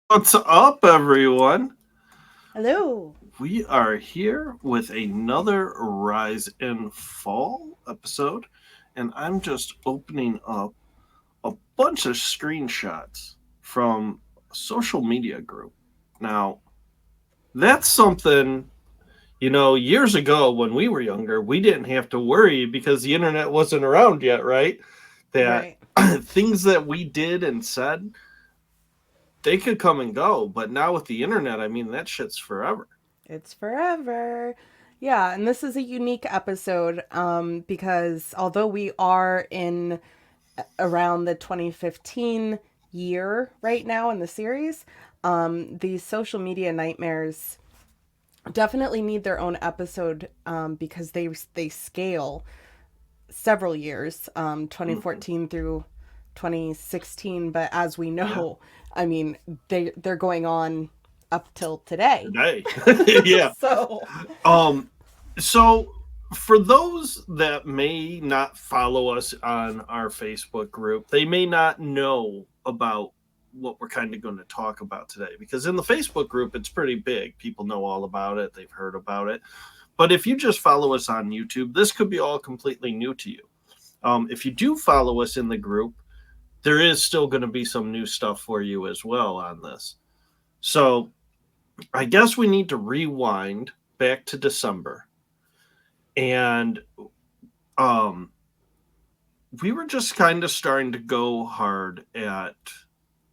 What's up, everyone? Hello. We are here with another Rise and Fall episode, and I'm just opening up a bunch of screenshots from a social media group. Now, that's something, years ago when we were younger, we didn't have to worry because the internet wasn't around yet, right? That Right. things that we did and said, they could come and go, but now with the internet, I mean, that shit's forever. It's forever. Yeah, and this is a unique episode because although we are in around the 2015 year right now in the series, these social media nightmares definitely need their own episode because they scale several years, Mhm. 2014 through 2016. But as we Yeah. know, I mean, they're going on up till today. Today. Yeah. So, Um so for those that may not follow us on our Facebook group, they may not know about what we're kind of going to talk about today because in the Facebook group it's pretty big. People know all about it, they've heard about it. But if you just follow us on YouTube, this could be all completely new to you. If you do follow us in the group, there is still going to be some new stuff for you as well on this. So I guess we need to rewind back to December. And um, we were just kind of starting to go hard at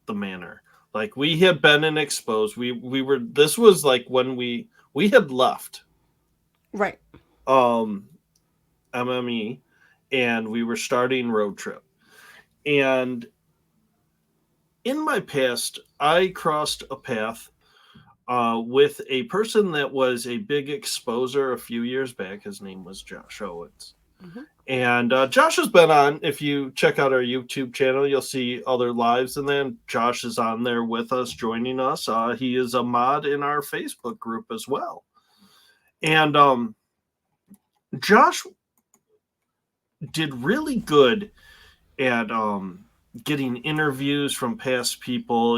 the manor. Like we had been in exposed. We were this was like when we had left right. um MME and we were starting road trip. And in my past, I crossed a path with a person that was a big exposer a few years back. His name was Josh Owens. Hmm. And Josh has been on. If you check out our YouTube channel, you'll see other lives. And then Josh is on there with us, joining us. He is a mod in our Facebook group as well. And Josh did really good at getting interviews from past people.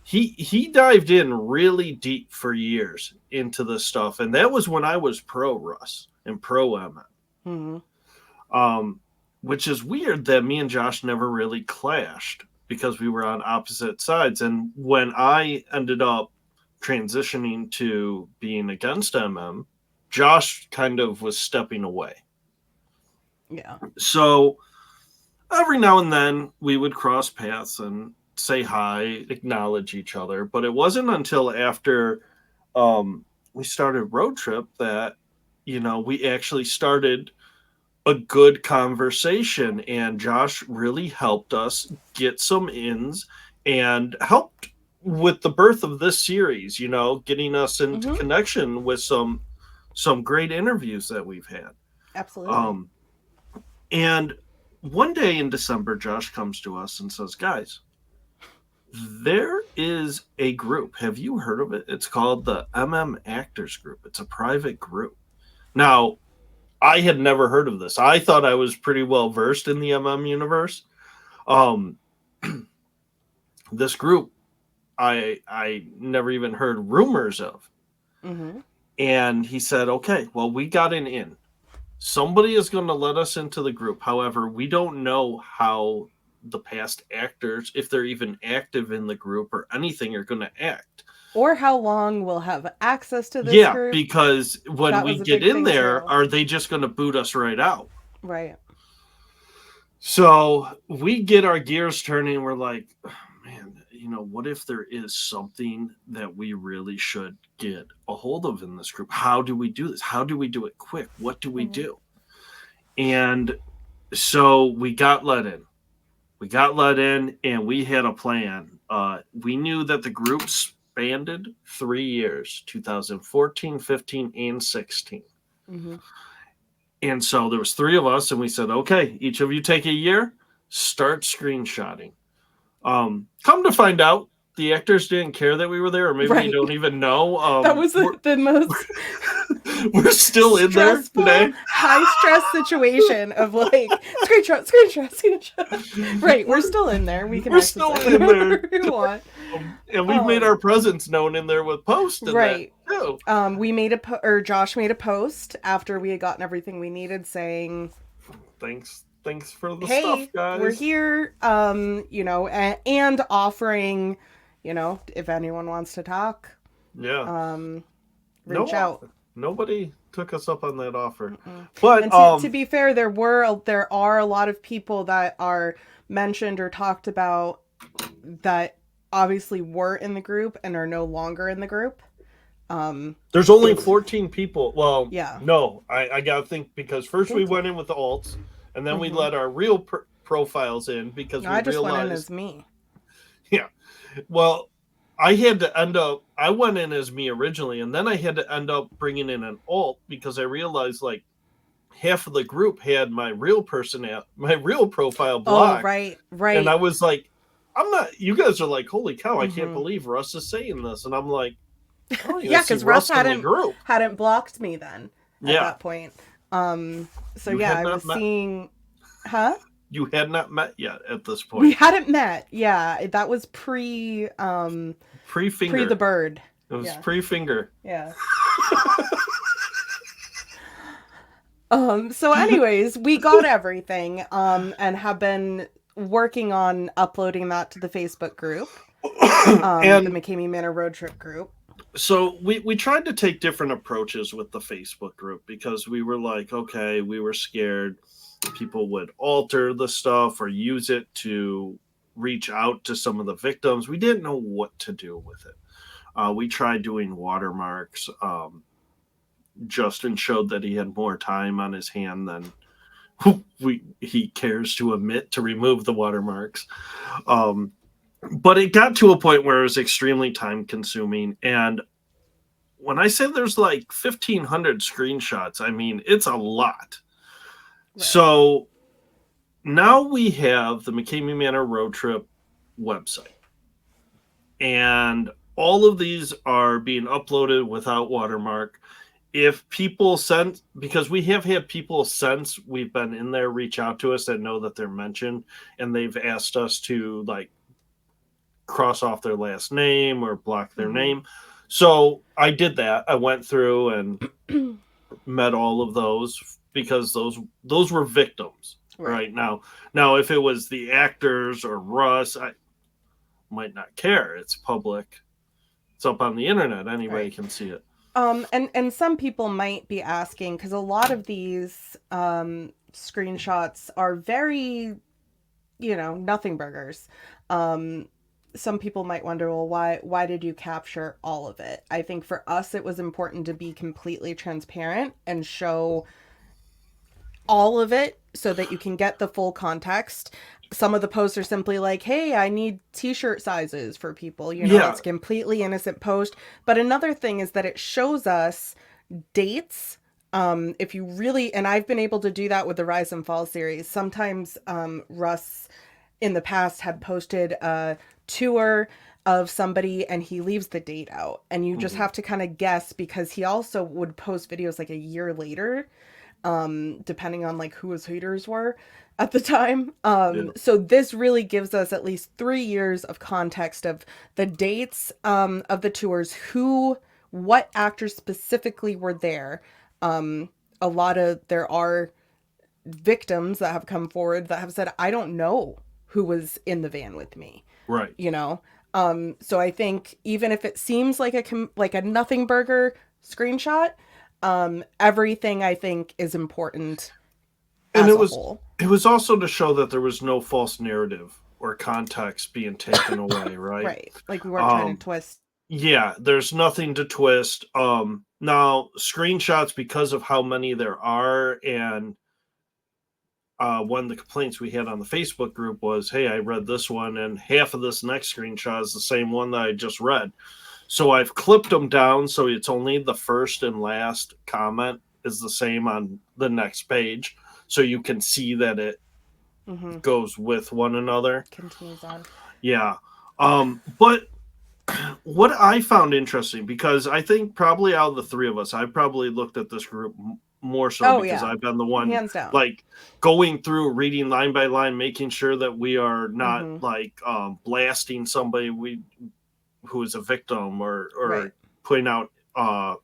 He dived in really deep for years into this stuff, and that was when I was pro Russ and pro Emmett. Hmm. Um, which is weird that me and Josh never really clashed because we were on opposite sides. And when I ended up transitioning to being against Josh kind of was stepping away. Yeah. So every now and then we would cross paths and say hi, acknowledge each other. But it wasn't until after we started road trip that we actually started a good conversation, and Josh really helped us get some ins and helped with the birth of this series, getting us into Hmm. connection with some great interviews that we've had. Absolutely. Um and one day in December, Josh comes to us and says, "Guys, there is a group. Have you heard of it? It's called the Actors Group. It's a private group." Now, I had never heard of this. I thought I was pretty well versed in the universe. Um, this group, I never even heard rumors of. Hmm. And he said, "Okay, well, we got an in. Somebody is going to let us into the group. However, we don't know how the past actors, if they're even active in the group or anything, are going to act." Or how long we'll have access to this Yeah, group. because when That we was a get big in thing, there, too. are they just going to boot us right out? Right. So we get our gears turning. We're like, "Oh, man, what if there is something that we really should get a hold of in this group? How do we do this? How do we do it quick? What do we Hmm. do?" And so we got let in. We got let in, and we had a plan. We knew that the group spanned 3 years: 2014, 15, and 16. Hmm. And so there was three of us, and we said, "Okay, each of you take a year, start screenshotting." Come to find out, the actors didn't care that we were there, or maybe you Right. don't even know. That was the most We're still in there stressful, today. high stress situation of like screenshot. Right, we're still in there. We can We're access still it in there. whenever we want. And we've made our Um, presence known in there with post and that right. too. We made or Josh made a post after we had gotten everything we needed, saying, Thanks for the stuff, "Hey, we're guys. here." And offering, if anyone wants to talk, Yeah. um, reach No, out. nobody took us up on that offer. Mm-mm. But And to be fair, there are a lot of people that are mentioned or talked about that obviously were in the group and are no longer in the group. there's only 14 people. Well, Yeah. no, I gotta think, because first we Think. went in with the alts, and then we Mm-hmm. let our real profiles in because No, we I just went in realized, as me. yeah. Well, I went in as me originally, and then I had to end up bringing in an alt because I realized like half of the group had my real my real profile Oh, blocked, right, and right. I was like, I'm not. You guys are like, holy cow! I can't Mm-hmm. believe Russ is saying this, and I'm like, I don't even Yeah, see because Russ Russ in the group. hadn't blocked me then at Yeah, that point. So you yeah, had I was not met. seeing, huh? You had not met yet at this We point. hadn't met. Yeah, that was Pre pre the finger. bird. It was Yeah, pre finger. yeah. So anyways, we got everything and have been working on uploading that to the Facebook group, the And McKamey Manor road trip group. so we tried to take different approaches with the Facebook group because we were like, okay, we were scared people would alter the stuff or use it to reach out to some of the victims. We didn't know what to do with it. We tried doing watermarks. Justin showed that he had more time on his hand than he cares to admit to remove the watermarks. Um, but it got to a point where it was extremely time consuming. And when I say there's like 1,500 screenshots, I mean, it's a lot. Right. So now we have the McKamey Manor road trip website. And all of these are being uploaded without watermark. If people send, because we have had people since we've been in there reach out to us that know that they're mentioned, and they've asked us to like cross off their last name or block their Mm-hmm. name. So I did that. I went through and met all of those because those were victims. Right. Right now, if it was the actors or Russ, I might not care. It's public. It's up on the internet. Anybody Right. can see it. And some people might be asking, because a lot of these screenshots are very, nothing burgers. Some people might wonder, well, why did you capture all of it? I think for us it was important to be completely transparent and show all of it so that you can get the full context. Some of the posts are simply like, hey, I need t-shirt sizes for people. Yeah, It's a completely innocent post. But another thing is that it shows us dates. If you really, and I've been able to do that with the Rise and Fall series. Sometimes Russ in the past had posted a tour of somebody and he leaves the date out. And you just have to kind of guess, because he also would post videos like a year later, depending on like who his haters were at the time. yeah. So this really gives us at least 3 years of context of the dates of the tours, what actors specifically were there. There are victims that have come forward that have said, I don't know who was in the van with me, Right. you know? So I think even if it seems like a nothing burger screenshot, everything I think is important And as a whole. it was also to show that there was no false narrative or context being taken away, right? Right. Like we weren't trying to Um twist. yeah, there's nothing to twist. Now screenshots, because of how many there are, and one of the complaints we had on the Facebook group was, hey, I read this one and half of this next screenshot is the same one that I just read. So I've clipped them down so it's only the first and last comment is the same on the next page. So you can see that it Mm-hmm. goes with one another. Continues on. Yeah. But what I found interesting, because I think probably out of the three of us, I probably looked at this group more so Oh because yeah, I've been the one hands down. like going through, reading line by line, making sure that we are not like blasting somebody who is a victim Right. or putting out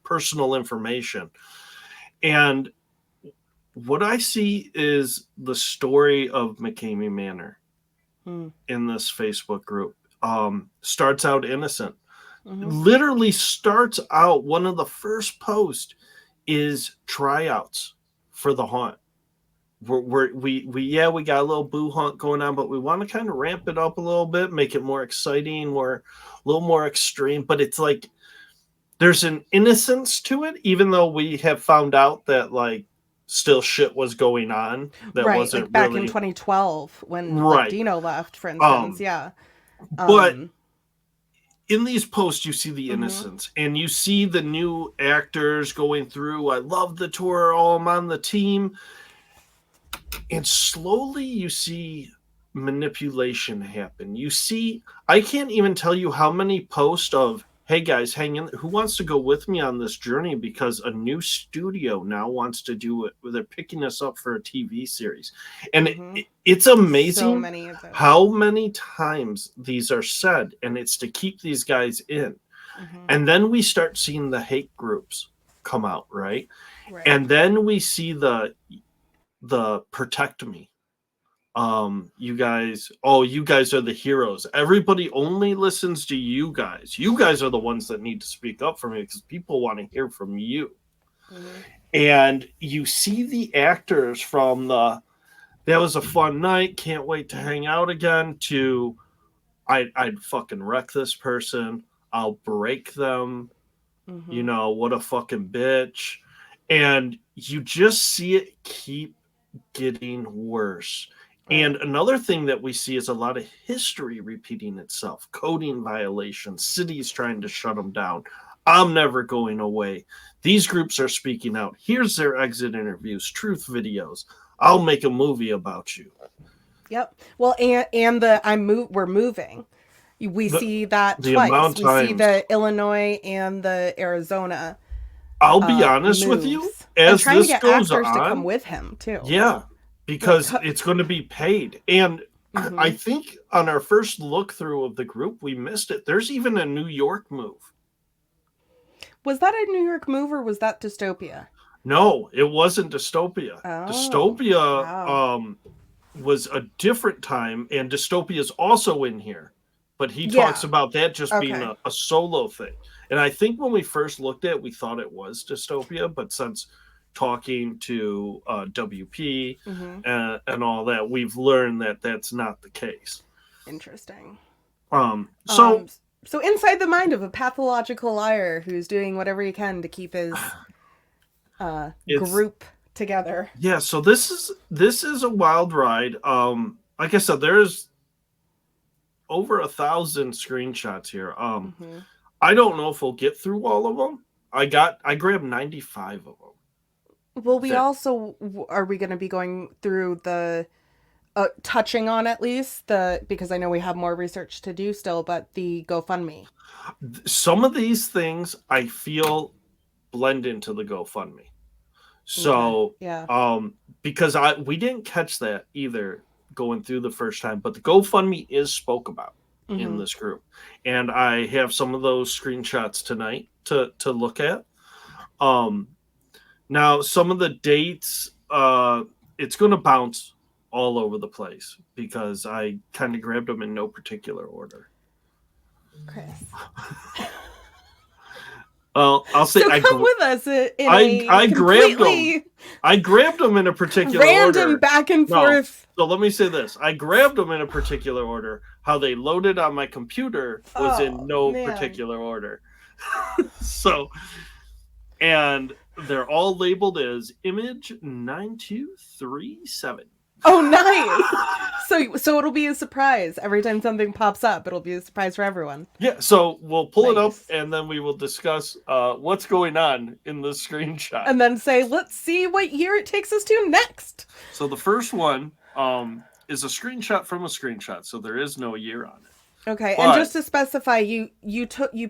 personal information. And what I see is the story of McKamey Manor in this Facebook group. Starts out innocent. Literally starts out, one of the first posts is tryouts for the haunt. We got a little boo hunt going on, but we want to kind of ramp it up a little bit, make it more exciting, a little more extreme. But it's like there's an innocence to it, even though we have found out that like still shit was going on that Right, wasn't like back in really 2012 when like right. Dino left, for instance. But in these posts, you see the Mm-hmm. innocence and you see the new actors going through. I love the tour. Oh, I'm on the team. And slowly you see manipulation happen. You see, I can't even tell you how many posts of, hey guys, hang in. Who wants to go with me on this journey? Because a new studio now wants to do it. They're picking us up for a TV series. And it's amazing so many of those. How many times these are said. And it's to keep these guys in. And then we start seeing the hate groups come out, right? And then we see the protect me. You guys are the heroes. Everybody only listens to you guys. You guys are the ones that need to speak up for me because people want to hear from you. And you see the actors from that was a fun night, can't wait to hang out again, to I'd fucking wreck this person, I'll break them, you know, what a fucking bitch. And you just see it keep getting worse. And another thing that we see is a lot of history repeating itself. Coding violations, cities trying to shut them down. I'm never going away. These groups are speaking out. Here's their exit interviews, truth videos. I'll make a movie about you. Yep. Well, and we're moving. We see that twice. We see the Illinois and the Arizona. I'll be honest with you. As trying this to get goes actors on, to come with him too. Yeah, because it's going to be paid. And I think on our first look through of the group, we missed it. There's even a New York move. Was that a New York move or was that Dystopia? No, it wasn't Dystopia. Dystopia was a different time, and Dystopia is also in here. But he talks about that just being a solo thing. And I think when we first looked at it, we thought it was Dystopia, but since talking to WP and all that, we've learned that that's not the case. Interesting. So inside the mind of a pathological liar who's doing whatever he can to keep his group together. Yeah, so this is a wild ride. Like I said, there's over 1,000 screenshots here. I don't know if we'll get through all of them. I grabbed 95 of them. Well, are we going to be going through the touching on at least because I know we have more research to do still, but the GoFundMe. Some of these things I feel blend into the GoFundMe. So, because we didn't catch that either going through the first time, but the GoFundMe is spoke about in this group. And I have some of those screenshots tonight to look at. Now, some of the dates, it's going to bounce all over the place because I kind of grabbed them in no particular order. Chris. Well, I'll say so come with us. I grabbed them in a particular order. Random back and forth. So let me say this: I grabbed them in a particular order. How they loaded on my computer was in no particular order. So, and they're all labeled as image 9237. Oh, nice. So it'll be a surprise. Every time something pops up, it'll be a surprise for everyone. Yeah, so we'll pull it up and then we will discuss what's going on in this screenshot. And then say, let's see what year it takes us to next. So the first one is a screenshot from a screenshot, so there is no year on it. Okay, and But just to specify, you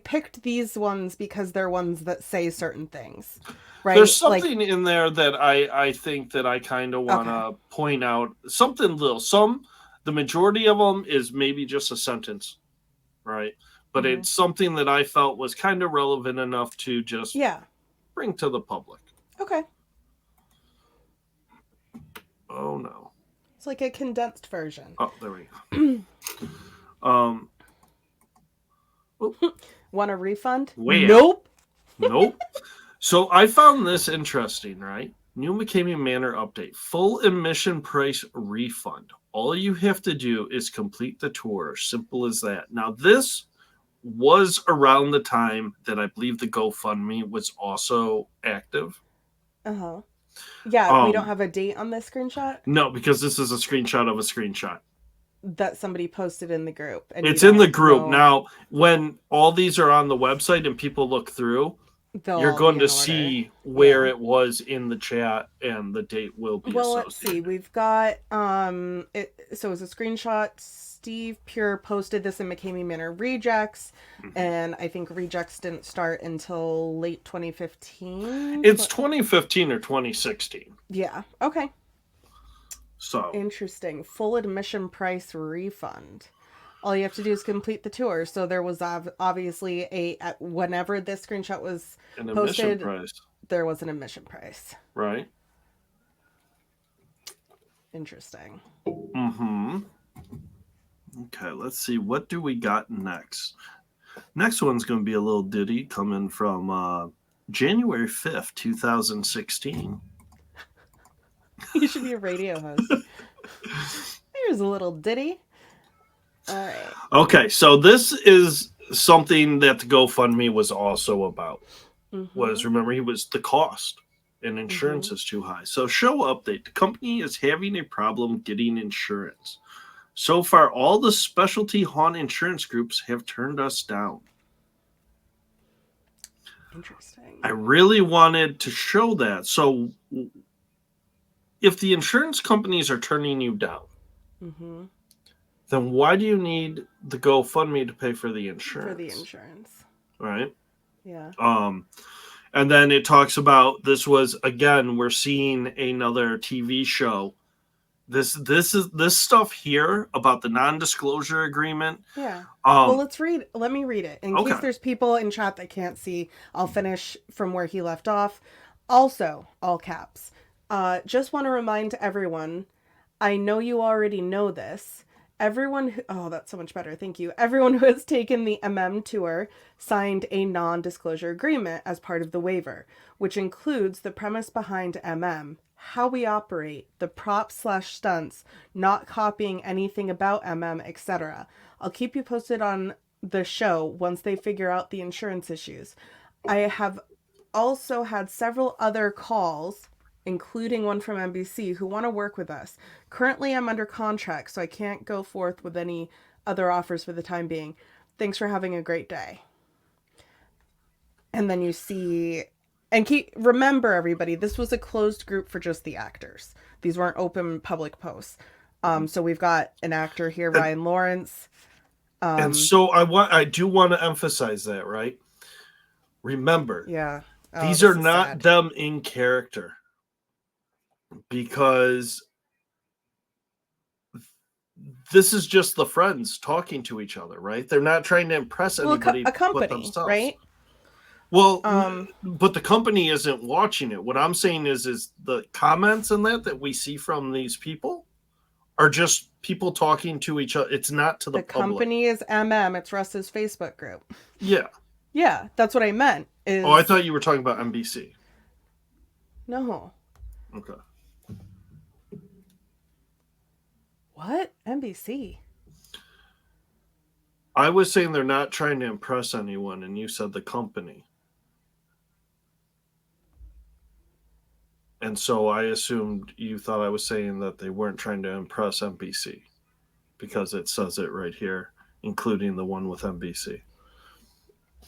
picked these ones because they're ones that say certain things, there's right? Like, something in there that I think that I kind of want okay. to point out. Something little. The majority of them is maybe just a sentence, right? But Hmm. it's something that I felt was kind of relevant enough to just Yeah. bring to the public. Okay. Oh no. It's like a condensed version. Oh, there we go. Oh, Want a refund? well, Nope. nope. So I found this interesting, right? New McKamey Manor update. Full admission price refund. All you have to do is complete the tour. Simple as that. Now, this was around the time that I believe the GoFundMe was also active. Uh-huh. Yeah, we don't Um, have a date on this screenshot no, because this is a screenshot of a screenshot. that somebody posted in the group, and you It's in the don't group. know. Now, when all these are on the website and people look through, They'll you're all be going to in order. see where Yeah. it was in the chat and the date will be Well, let's see. associated. We've got so it's a screenshot. Steve Pure posted this in McKamey Manor Rejects, Mhm. and I think Rejects didn't start until late 2015. It's 2015 or 2016. Yeah. Okay. So, Interesting. Full admission price refund. All you have to do is complete the tour. So there was obviously whenever this screenshot was an admission posted, price, there was an admission price. right? Interesting. Mm-hmm. Okay, let's see. What do we got next? Next one's going to be a little ditty coming from January 5th, 2016. You should be a radio host. Here's a little ditty. All right. Okay, so this is something that the GoFundMe was also about. Mm-hmm. Was remember he was the cost and Mm-hmm. insurance is too high. So show update. The company is having a problem getting insurance. So far, all the specialty haunt insurance groups have turned us down. Interesting. I really wanted to show that. So if the insurance companies are turning you down, Mm-hmm. then why do you need the GoFundMe to pay for the For the insurance? insurance. Right? Yeah. And then it talks about this was again, we're seeing another TV show. This stuff here about the non-disclosure agreement. Yeah. Well, Um, let me read it. In case okay. there's people in chat that can't see, I'll finish from where he left off. Also, all caps. Just want to remind everyone, I know you already know this. Oh, that's so much better. Thank you. Everyone who has taken the tour signed a non disclosure agreement as part of the waiver, which includes the premise behind how we operate, the props/stunts, not copying anything about etc. I'll keep you posted on the show once they figure out the insurance issues. I have also had several other calls, including one from NBC, who want to work with us. Currently, I'm under contract, so I can't go forth with any other offers for the time being. Thanks for having a great day. And then you see, and remember, everybody, this was a closed group for just the actors. These weren't open public posts. So we've got an actor here, And, Ryan Lawrence. and so I do want to emphasize that, right? Remember, Yeah. Oh, these are this is not sad. them in character because this is just the friends talking to each other, right? They're not trying to impress Well, anybody a but company, themselves. right? Well, Um, but the company isn't watching it. What I'm saying is the comments and that we see from these people are just people talking to each other. It's not to the the public. company is It's Russ's Facebook group. Yeah. Yeah, that's what I meant. Oh, I Is thought you were talking about NBC. no. Okay. What? NBC. I was saying they're not trying to impress anyone, and you said the company. And so I assumed you thought I was saying that they weren't trying to impress NBC because it says it right here, including the one with NBC.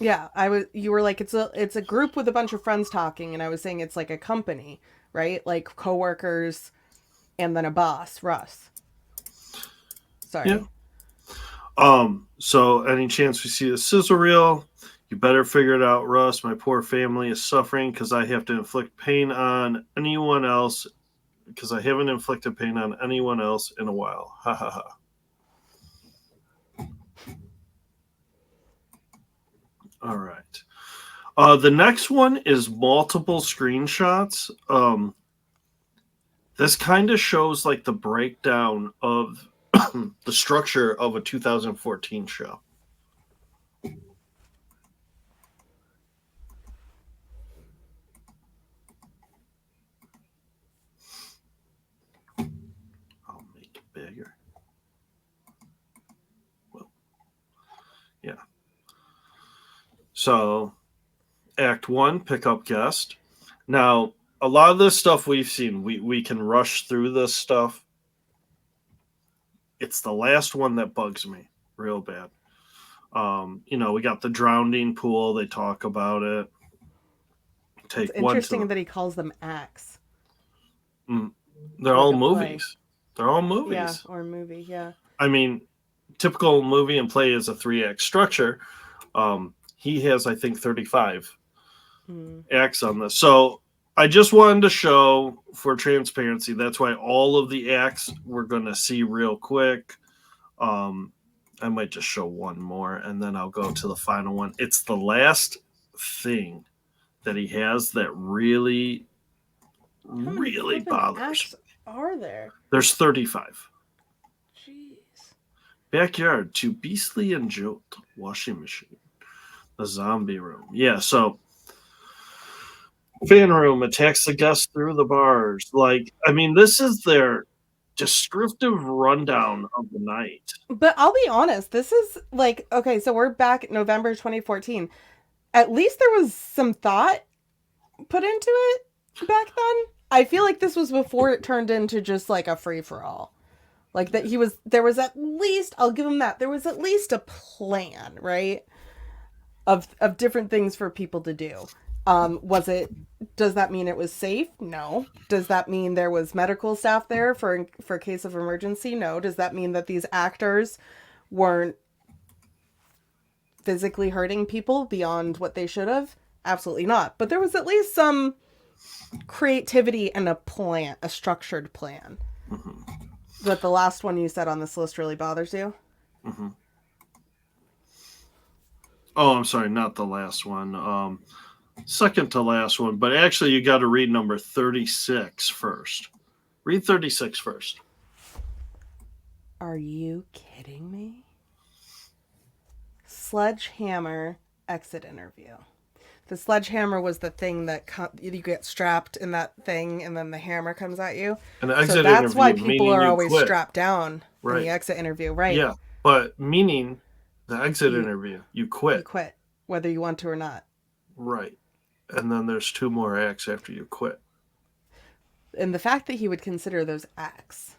Yeah, you were like it's a group with a bunch of friends talking, and I was saying it's like a company, right? Like coworkers and then a boss, Russ. Yeah. Sorry. So any chance we see the sizzle reel, you better figure it out, Russ. My poor family is suffering because I have to inflict pain on anyone else because I haven't inflicted pain on anyone else in a while. Ha ha ha. All right. The next one is multiple screenshots. This kind of shows like the breakdown of the structure of a 2014 show. I'll make it bigger. Well, yeah. So, Act 1, pickup guest. Now, a lot of this stuff we've seen, we can rush through this stuff. It's the last one that bugs me real bad. We got the drowning pool. They talk about it. It's interesting that he calls them acts. They're all movies. They're all movies. Yeah, or movie, yeah. I mean, typical movie and play is a 3-act structure. He has, I think, 35 acts on this. So I just wanted to show for transparency. That's why all of the acts we're going to see real quick. I might just show one more, and then I'll go to the final one. It's the last thing that he has that really bothers me. Are there? There's 35. Jeez. Backyard, too beastly and jolt. Washing machine. The zombie room. Yeah, so fan room attacks the guests through the bars. Like, I mean, this is their descriptive rundown of the night. But I'll be honest, this is like, okay, so we're back in November 2014. At least there was some thought put into it back then. I feel like this was before it turned into just like a free-for-all. Like that there was at least, I'll give him that, there was at least a plan, right? Of different things for people to do. Does that mean it was safe? No. Does that mean there was medical staff there for case of emergency? No. Does that mean that these actors weren't physically hurting people beyond what they should have? Absolutely not. But there was at least some creativity and a structured plan. Mm-hmm. But the last one you said on this list really bothers you? Mm-hmm. Oh, I'm sorry, not the last one. Second to last one, but actually you got to read number 36 first. Read 36 first. Are you kidding me? Sledgehammer exit interview. The sledgehammer was the thing that you get strapped in that thing, and then the hammer comes at you. An exit so that's why people are always quit. Strapped down in the exit interview, right? Yeah, but meaning the exit interview, you quit. You quit, whether you want to or not. Right. And then there's 2 more acts after you quit. And the fact that he would consider those acts,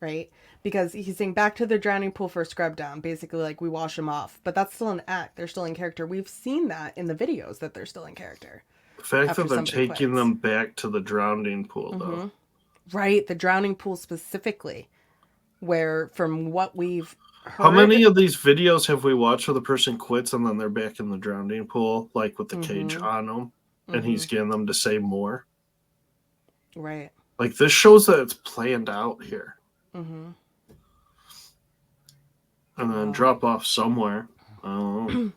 right? Because he's saying back to the drowning pool for a scrub down, basically like we wash them off. But that's still an act. They're still in character. We've seen that in the videos that they're still in character. The fact that they're taking them back to the drowning pool, though. Right, the drowning pool specifically, where from what we've heard... How many of these videos have we watched where the person quits and then they're back in the drowning pool, like with the cage on them, and he's getting them to say more? Right. Like, this shows that it's planned out here. Mm-hmm. And then drop off somewhere. Oh.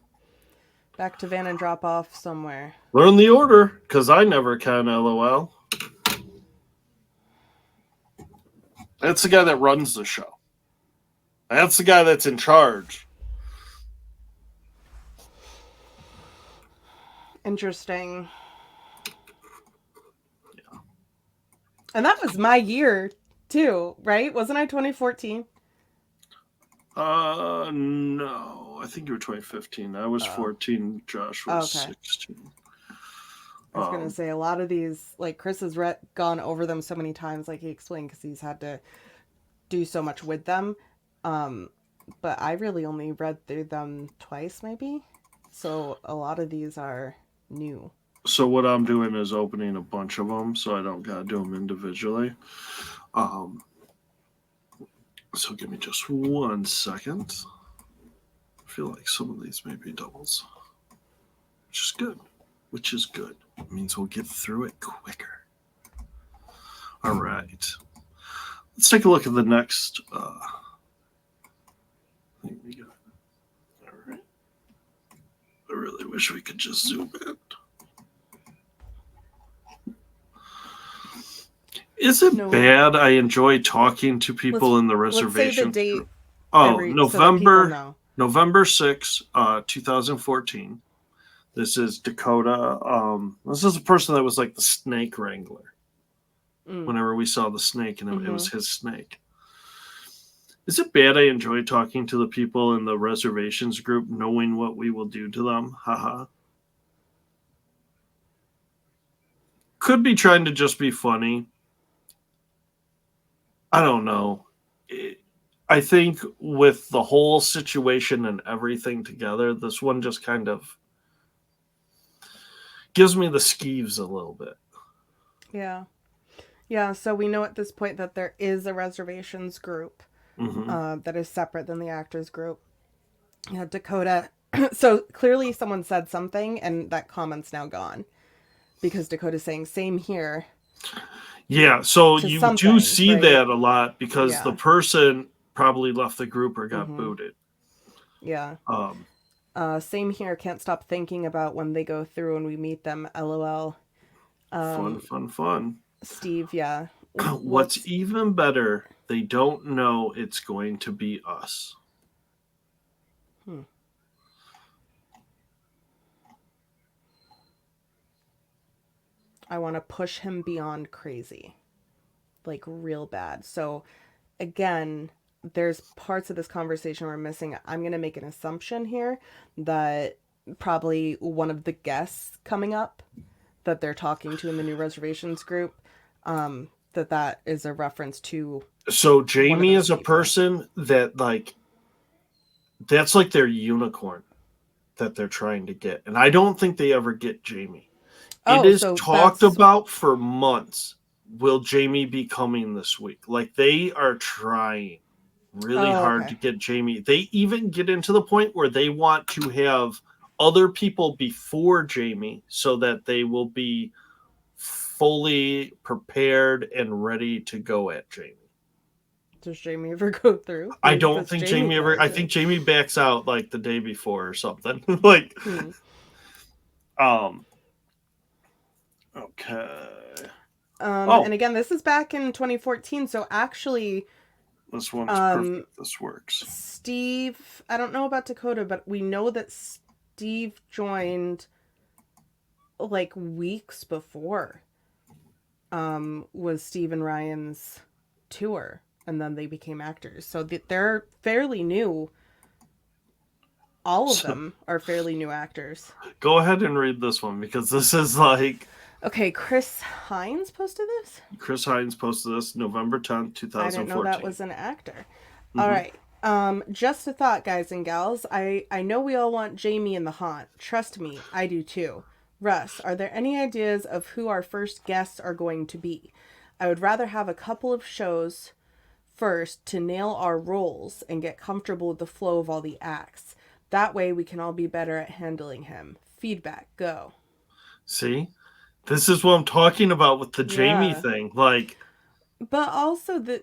Back to van and drop off somewhere. Learn the order, because I never can, LOL. That's the guy that runs the show. That's the guy that's in charge. Interesting. Yeah. And that was my year, too, right? Wasn't I 2014? No. I think you were 2015. I was 14. Josh was 16. I was going to say, a lot of these, like, Chris has gone over them so many times, like he explained, because he's had to do so much with them. But I really only read through them twice, maybe. So a lot of these are new. So what I'm doing is opening a bunch of them, so I don't got to do them individually. So give me just 1 second. feel like some of these may be doubles, which is good. Which is good. It means we'll get through it quicker. All right. Let's take a look at the next thing we got. All right. I really wish we could just zoom in. Is it bad I enjoy talking to people in the reservation? Let's say the date. Oh, November 6, 2014. This is Dakota. This is a person that was like the snake wrangler. Whenever we saw the snake, and it was his snake. Is it bad I enjoy talking to the people in the reservations group, knowing what we will do to them? Haha. Could be trying to just be funny. I don't know. I think with the whole situation and everything together, this one just kind of gives me the skeeves a little bit. Yeah. Yeah, so we know at this point that there is a reservations group that is separate than the actors group. Yeah, Dakota. So clearly someone said something and that comment's now gone because Dakota's saying same here. Yeah, so you do see that a lot because the person probably left the group or got booted. Yeah. Same here. Can't stop thinking about when they go through and we meet them. LOL. Fun. Steve, yeah. What's even better, they don't know it's going to be us. I want to push him beyond crazy. Like real bad. So again, there's parts of this conversation we're missing. I'm going to make an assumption here that probably one of the guests coming up that they're talking to in the new reservations group, that is a reference to. So Jamie is a person that like, that's like their unicorn that they're trying to get. And I don't think they ever get Jamie. It is talked about for months. Will Jamie be coming this week? Like they are trying really hard to get Jamie. They even get into the point where they want to have other people before Jamie so that they will be fully prepared and ready to go at Jamie. Does Jamie ever go through? I don't think Jamie ever. I think Jamie backs out like the day before or something. Like, okay. And again, this is back in 2014, so actually, this one's perfect. This works. Steve, I don't know about Dakota, but we know that Steve joined like weeks before. Was Steve and Ryan's tour, and then they became actors. So they're fairly new. All of them are fairly new actors. Go ahead and read this one because this is like. Okay, Chris Hines posted this? Chris Hines posted this November 10th, 2014. I didn't know that was an actor. All right. Just a thought, guys and gals. I know we all want Jamie in the haunt. Trust me, I do too. Russ, are there any ideas of who our first guests are going to be? I would rather have a couple of shows first to nail our roles and get comfortable with the flow of all the acts. That way we can all be better at handling him. Feedback, go. See? This is what I'm talking about with the Jamie thing. Like, but also the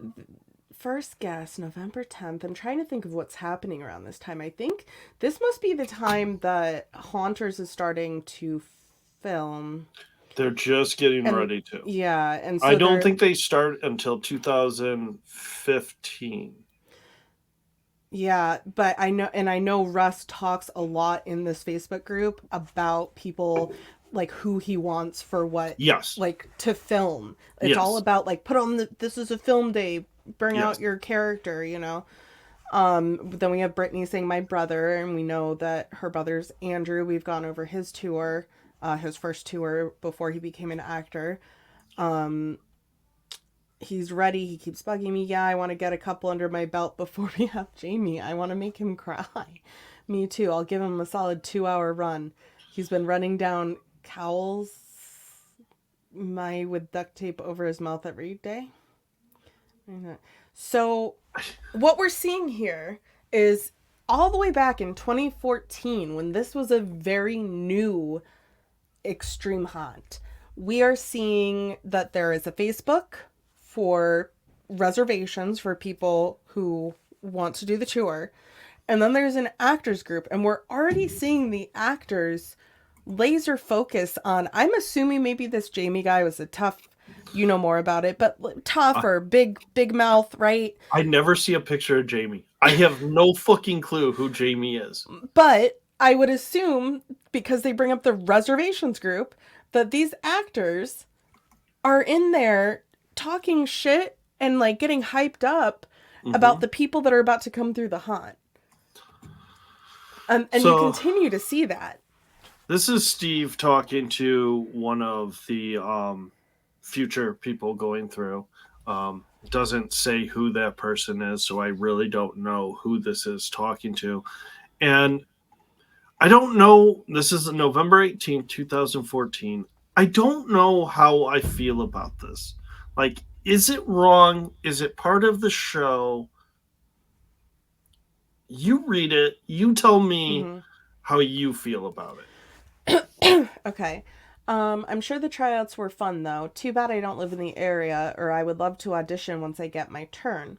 first guest, November 10th. I'm trying to think of what's happening around this time. I think this must be the time that Haunters is starting to film. They're just getting ready to. Yeah, and so I don't think they start until 2015. Yeah, but I know Russ talks a lot in this Facebook group about people like who he wants for what, like to film. It's all about like put on this is a film day, bring out your character, you know. But then we have Brittany saying my brother, and we know that her brother's Andrew. We've gone over his tour, his first tour before he became an actor. He's ready. He keeps bugging me. Yeah, I want to get a couple under my belt before we have Jamie. I want to make him cry. Me too. I'll give him a solid 2-hour run. He's been running down Cowles with duct tape over his mouth every day. So what we're seeing here is all the way back in 2014, when this was a very new extreme haunt, we are seeing that there is a Facebook for reservations for people who want to do the tour. And then there's an actors group, and we're already seeing the actors laser focus on, I'm assuming maybe this Jamie guy was a tough, you know more about it, but tough or big mouth, right? I never see a picture of Jamie. I have no fucking clue who Jamie is. But I would assume, because they bring up the reservations group, that these actors are in there talking shit and like getting hyped up about the people that are about to come through the haunt. And so, you continue to see that. This is Steve talking to one of the future people going through. Doesn't say who that person is, so I really don't know who this is talking to. And I don't know, this is November 18th, 2014. I don't know how I feel about this. Like, is it wrong? Is it part of the show? You read it. You tell me how you feel about it. Okay. I'm sure the tryouts were fun, though. Too bad I don't live in the area, or I would love to audition once I get my turn.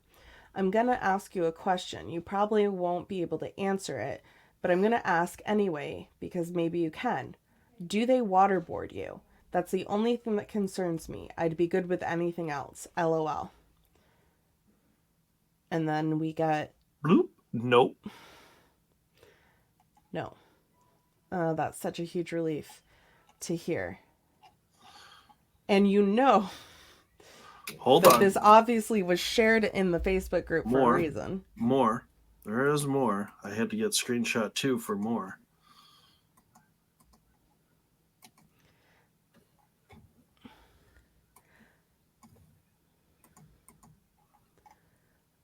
I'm going to ask you a question. You probably won't be able to answer it, but I'm going to ask anyway, because maybe you can. Do they waterboard you? That's the only thing that concerns me. I'd be good with anything else. LOL. And then we get... Bloop. Nope. No. That's such a huge relief to hear. And you know... Hold on. This obviously was shared in the Facebook group for a reason. More. There is more. I had to get screenshot too for more.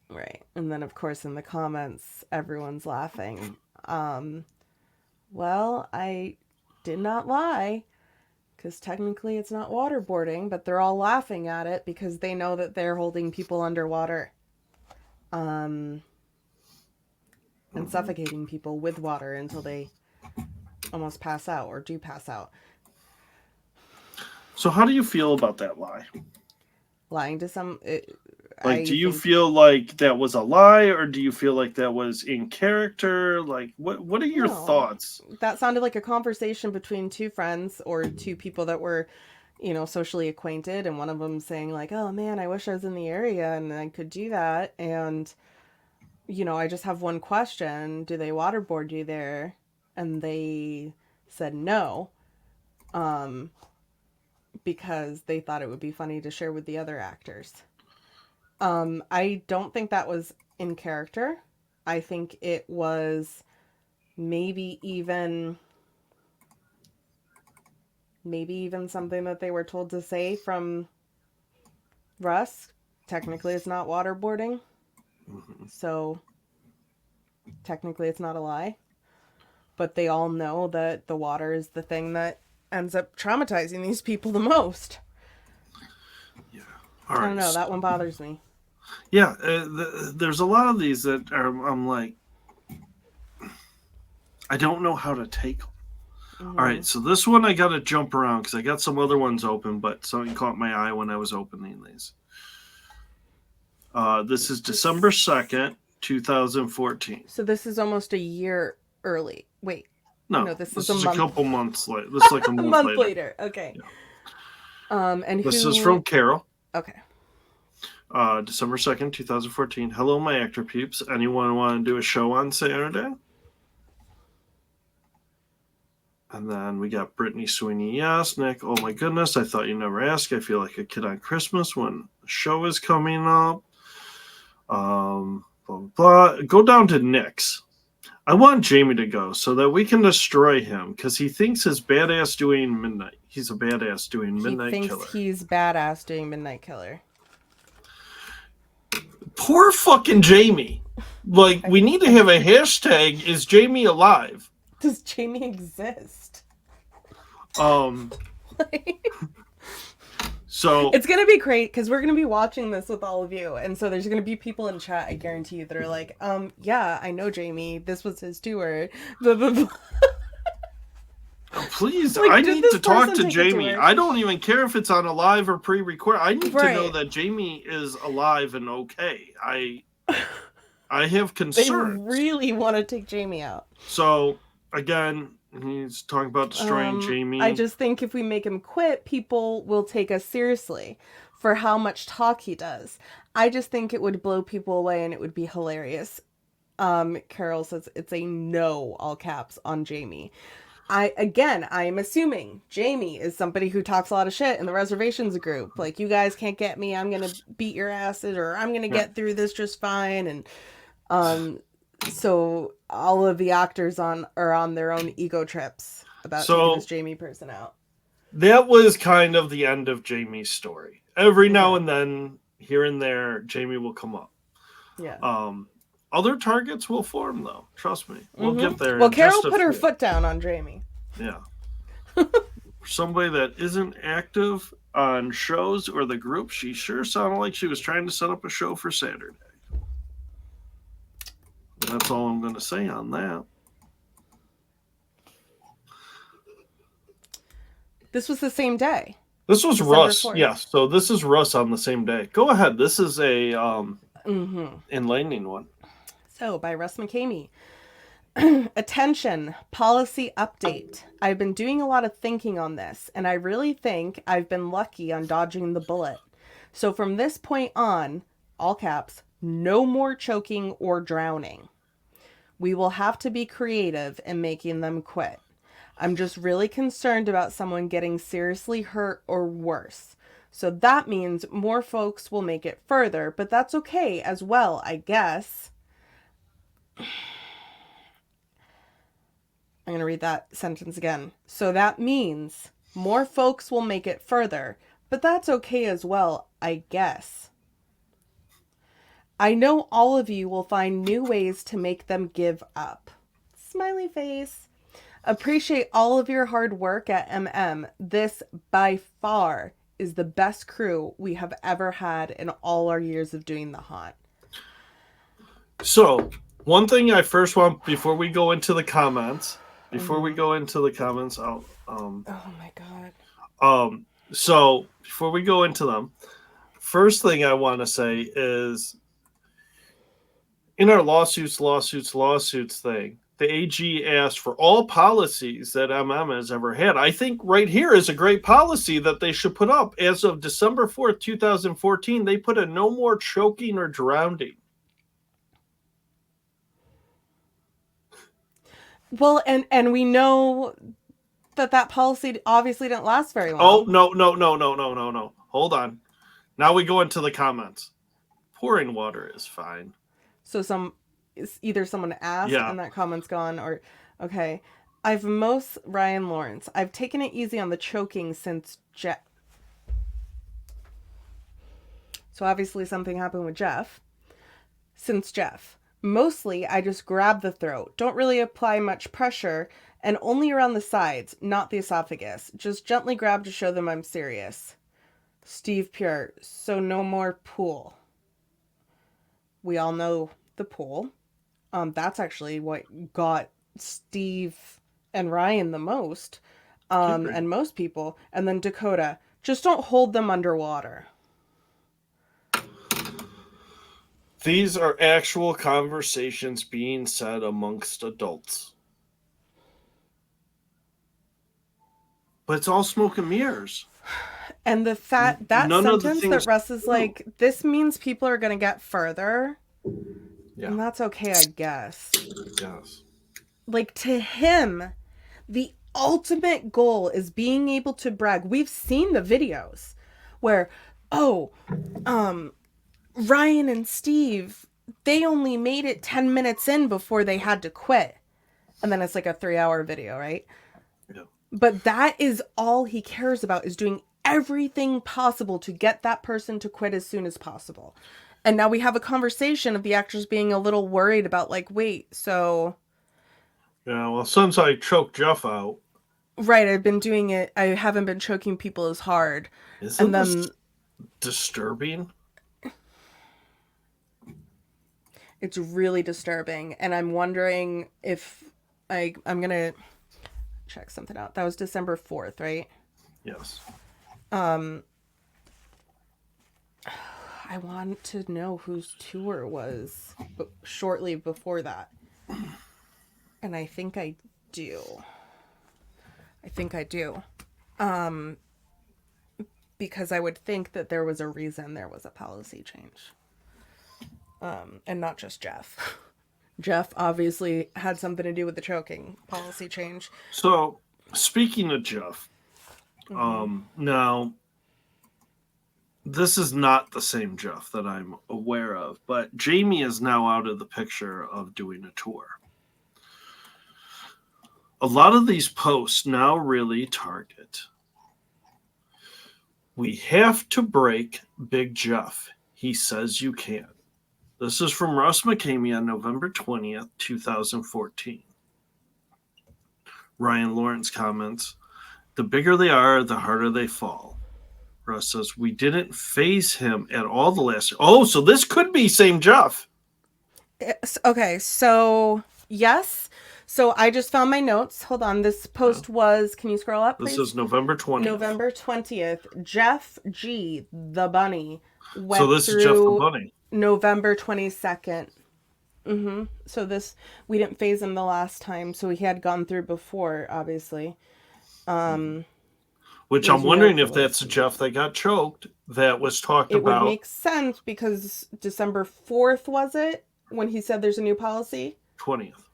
Right. And then, of course, in the comments, everyone's laughing. Well, I did not lie, because technically it's not waterboarding, but they're all laughing at it because they know that they're holding people underwater. And suffocating people with water until they almost pass out or do pass out. So how do you feel about that lie? Lying to some... do you feel like that was a lie, or do you feel like that was in character? Like, what are your thoughts? That sounded like a conversation between two friends or two people that were, socially acquainted, and one of them saying like, oh man, I wish I was in the area and I could do that. And, I just have one question. Do they waterboard you there? And they said no, because they thought it would be funny to share with the other actors. I don't think that was in character. I think it was maybe even something that they were told to say from Russ. Technically, it's not waterboarding. So, technically, it's not a lie. But they all know that the water is the thing that ends up traumatizing these people the most. Yeah. I don't know. That one bothers me. Yeah, there's a lot of these that I'm like, I don't know how to take them. All right, so this one I got to jump around because I got some other ones open, but something caught my eye when I was opening these. This is December 2nd, 2014. So this is almost a year early. Wait. No, this is a couple months later. This is like a month later. Okay. Yeah. And this is from Carol. Okay. December 2nd, 2014. Hello, my actor peeps. Anyone want to do a show on Saturday? And then we got Brittany Sweeney. Yes, Nick. Oh my goodness. I thought you never asked. I feel like a kid on Christmas when the show is coming up. Blah, blah, blah. Go down to Nick's. I want Jamie to go so that we can destroy him because he thinks he's badass doing Midnight. He's a badass doing Midnight Killer. He thinks he's badass doing Midnight Killer. Poor fucking Jamie. Like, we need to have a hashtag, is Jamie alive? Does Jamie exist? So It's gonna be great because we're gonna be watching this with all of you, and so there's gonna be people in chat. I guarantee you that are like, yeah, I know Jamie. This was his tour. Blah, blah, blah. please, I Like, did need this to talk person to take a Jamie. tour? I don't even care if it's on a live or pre-record. I need to know Right. that Jamie is alive and okay. I have They concerns. really want to take Jamie out. So again, he's talking about destroying I Jamie. just think if we make him quit, people will take us seriously for how much talk he does. I just think it would blow people away and it would be hilarious. Carol says it's a no, all caps, on Jamie. I'm assuming Jamie is somebody who talks a lot of shit in the reservations group. Like, you guys can't get me, I'm gonna beat your asses, or I'm gonna Yeah. get through this just fine. And so all of the actors are on their own ego trips about taking this Jamie person out. That was kind of the end of Jamie's story. Every now Okay. and then, here and there, Jamie will come up. Yeah. Other targets will form, though. Trust me, we'll get there. Well, in Carol just a put her few. foot down on Jamie. Yeah. For somebody that isn't active on shows or the group, she sure sounded like she was trying to set up a show for Saturday. That's all I'm going to say on that. This was the same day. This was December Russ. 4th. Yeah, so this is Russ on the same day. Go ahead. This is a enlightening one. So, by Russ McKamey. Attention, policy update. I've been doing a lot of thinking on this, and I really think I've been lucky on dodging the bullet. So from this point on, all caps, no more choking or drowning. We will have to be creative in making them quit. I'm just really concerned about someone getting seriously hurt or worse. So that means more folks will make it further, but that's okay as well, I guess. I'm going to read that sentence again. So that means more folks will make it further, but that's okay as well, I guess. I know all of you will find new ways to make them give up. Smiley face. Appreciate all of your hard work at MM. This, by far, is the best crew we have ever had in all our years of doing the haunt. So, one thing I first want, before we go into the comments, I'll oh my god. So before we go into them, first thing I want to say is, in our lawsuits thing, the AG asked for all policies that MM has ever had. I think right here is a great policy that they should put up. As of December 4th, 2014, they put a no more choking or drowning. Well, and we know that policy obviously didn't last very long. Oh, no. Hold on. Now we go into the comments. Pouring water is fine. So either someone asked and that comment's gone, or okay. Ryan Lawrence. I've taken it easy on the choking since Jeff. So obviously something happened with Jeff. Since Jeff. Mostly, I just grab the throat. Don't really apply much pressure, and only around the sides, not the esophagus. Just gently grab to show them I'm serious. Steve Pure. So no more pool. We all know the pool. That's actually what got Steve and Ryan the most. And most people. And then Dakota. Just don't hold them underwater. These are actual conversations being said amongst adults. But it's all smoke and mirrors. And that sentence that Russ is like, this means people are going to get further. Yeah. And that's okay, I guess. Yes. Like, to him, the ultimate goal is being able to brag. We've seen the videos where, Ryan and Steve, they only made it 10 minutes in before they had to quit. And then it's like a 3-hour video, right? Yeah. But that is all he cares about, is doing everything possible to get that person to quit as soon as possible. And now we have a conversation of the actors being a little worried about, like, wait, so... Yeah, well, since I choked Jeff out... Right, I've been doing it. I haven't been choking people as hard. Isn't And this then disturbing? it's really disturbing. And I'm wondering if I'm going to check something out. That was December 4th, right? Yes. I want to know whose tour was shortly before that. And I think I do. Because I would think that there was a reason there was a policy change. And not just Jeff. Jeff obviously had something to do with the choking policy change. So, speaking of Jeff, now this is not the same Jeff that I'm aware of, but Jamie is now out of the picture of doing a tour. A lot of these posts now really target. We have to break Big Jeff. He says you can. This is from Russ McKamey on November 20th, 2014. Ryan Lawrence comments, the bigger they are, the harder they fall. Russ says, we didn't phase him at all the last year. Oh, so this could be same Jeff. Okay, so yes. So I just found my notes. Hold on. This post was, can you scroll up, please? This is November 20th. November 20th. Jeff G, the bunny, went so this through is Jeff the bunny. November 22nd. So this, we didn't phase him the last time, so he had gone through before, obviously. Which I'm wondering if that's Jeff that got choked that was talked about. It would make sense because December 4th, was it? When he said there's a new policy? 20th.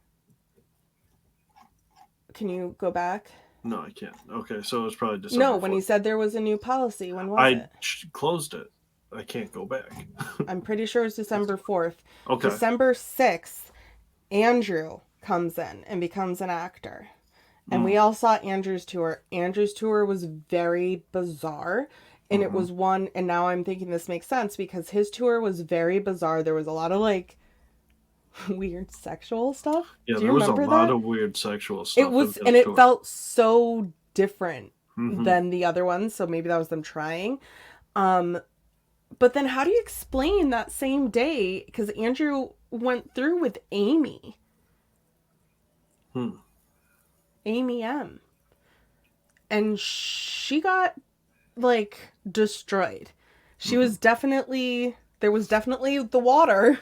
Can you go back? No, I can't. Okay, so it was probably December 4th. No, when he said there was a new policy. When was it? I closed it. I can't go back. I'm pretty sure it's December 4th. Okay. December 6th, Andrew comes in and becomes an actor. And we all saw Andrew's tour. Andrew's tour was very bizarre. And it was one, and now I'm thinking this makes sense because his tour was very bizarre. There was a lot of weird sexual stuff. Yeah, there was a lot of weird sexual stuff. It was, and it felt so different than the other ones. So maybe that was them trying. But then how do you explain that same day? Because Andrew went through with Amy. Amy M. And she got, destroyed. She was definitely, there was definitely the water.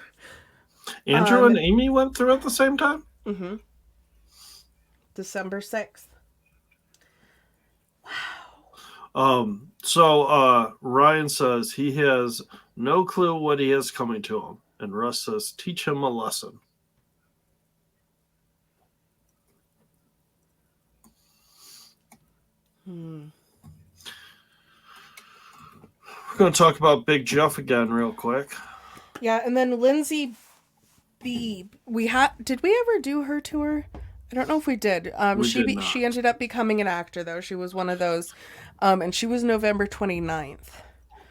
Andrew and Amy went through at the same time? December 6th. So Ryan says he has no clue what he has coming to him. And Russ says, teach him a lesson. We're going to talk about Big Jeff again real quick. Yeah, and then Lindsay B. Did we ever do her tour? I don't know if we did. She ended up becoming an actor, though. She was one of those. And she was November 29th.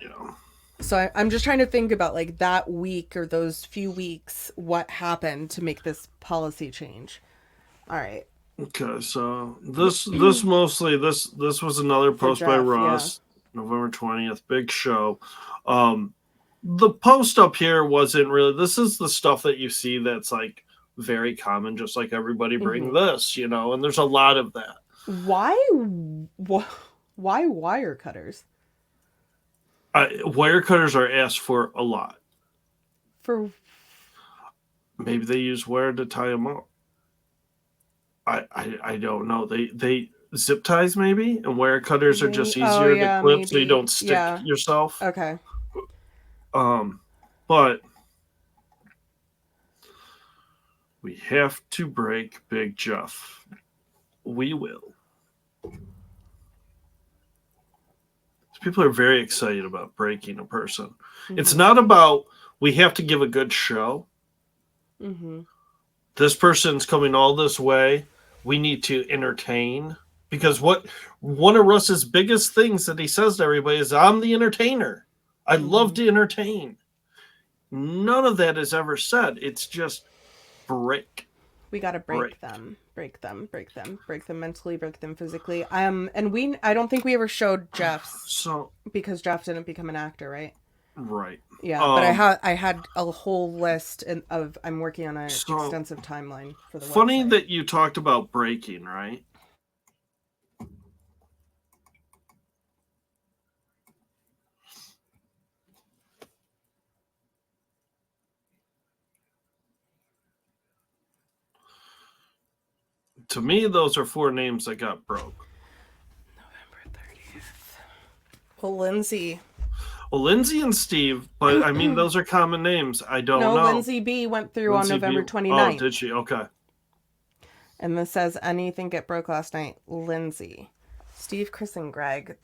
Yeah. So I'm just trying to think about, that week or those few weeks, what happened to make this policy change. All right. Okay, so this was another post by Ross, November 20th, big show. The post up here wasn't really, this is the stuff that you see that's very common, just like everybody bring this, and there's a lot of that. Why wire cutters? Wire cutters are asked for a lot. For maybe they use wire to tie them up. I don't know. They zip ties maybe, and wire cutters are just easier to clip so you don't stick yourself. Okay. But we have to break Big Jeff. We will. People are very excited about breaking a person. It's not about we have to give a good show. This person's coming all this way. We need to entertain. Because one of Russ's biggest things that he says to everybody is, I'm the entertainer. I love to entertain. None of that is ever said. It's just break. We gotta break them mentally, break them physically. And I don't think we ever showed Jeff's, because Jeff didn't become an actor, right? Right. Yeah, but I had a whole list of, I'm working on an extensive timeline for the funny website. That you talked about breaking, right? To me, those are 4 names that got broke. November 30th. Well, Lindsay. Well, Lindsay and Steve, but I mean, those are common names. I don't know. Lindsay B went through on November 29th. Oh, did she? Okay. And this says, anything get broke last night? Lindsay. Steve, Chris, and Greg.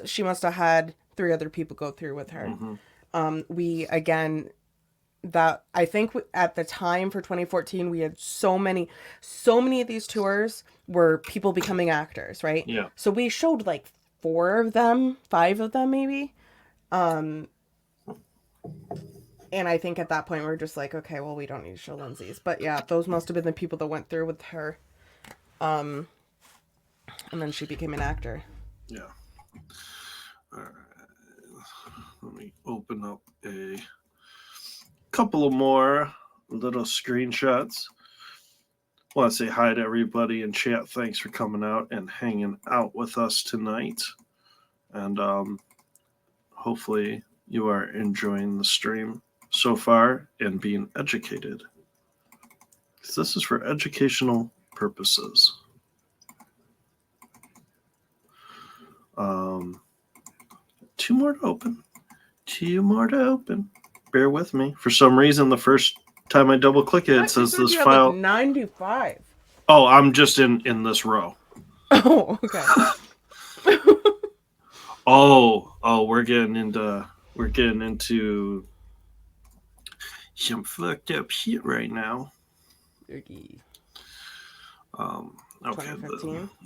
She must have had 3 other people go through with her. Mm-hmm. I think at the time for 2014, we had so many of these tours were people becoming actors, right? Yeah. So we showed like 4 of them, 5 of them maybe. And I think at that point we were just like, okay, well, we don't need to show Lindsay's. But yeah, those must have been the people that went through with her. And then she became an actor. Yeah. All right. Let me open up a couple of more little screenshots. I want to say hi to everybody in chat. Thanks for coming out and hanging out with us tonight. And hopefully you are enjoying the stream so far and being educated. This is for educational purposes. 2 more to open. 2 more to open. Bear with me. For some reason, the first time I double click it, it says this file. Like 95. Oh, I'm just in this row. Oh, okay. oh, we're getting into some fucked up shit right now. Okay.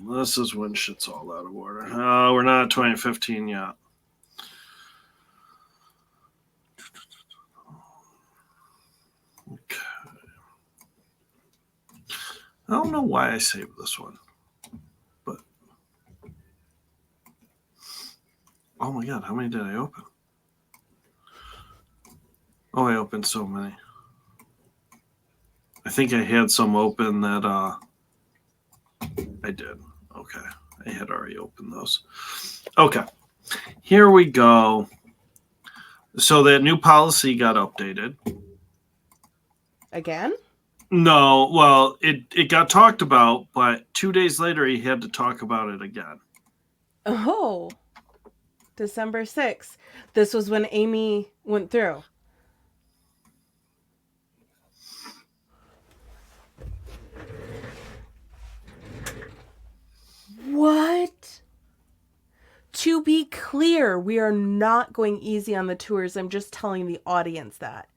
This is when shit's all out of order. We're not at 2015 yet. Okay. I don't know why I saved this one, but oh my god, how many did I open? Oh, I opened so many. I think I had some open that I did. Okay. I had already opened those. Okay. Here we go. So that new policy got updated. Again? No. Well, it got talked about, but 2 days later he had to talk about it again. Oh. December 6th. This was when Amy went through. What? To be clear, we are not going easy on the tours. I'm just telling the audience that.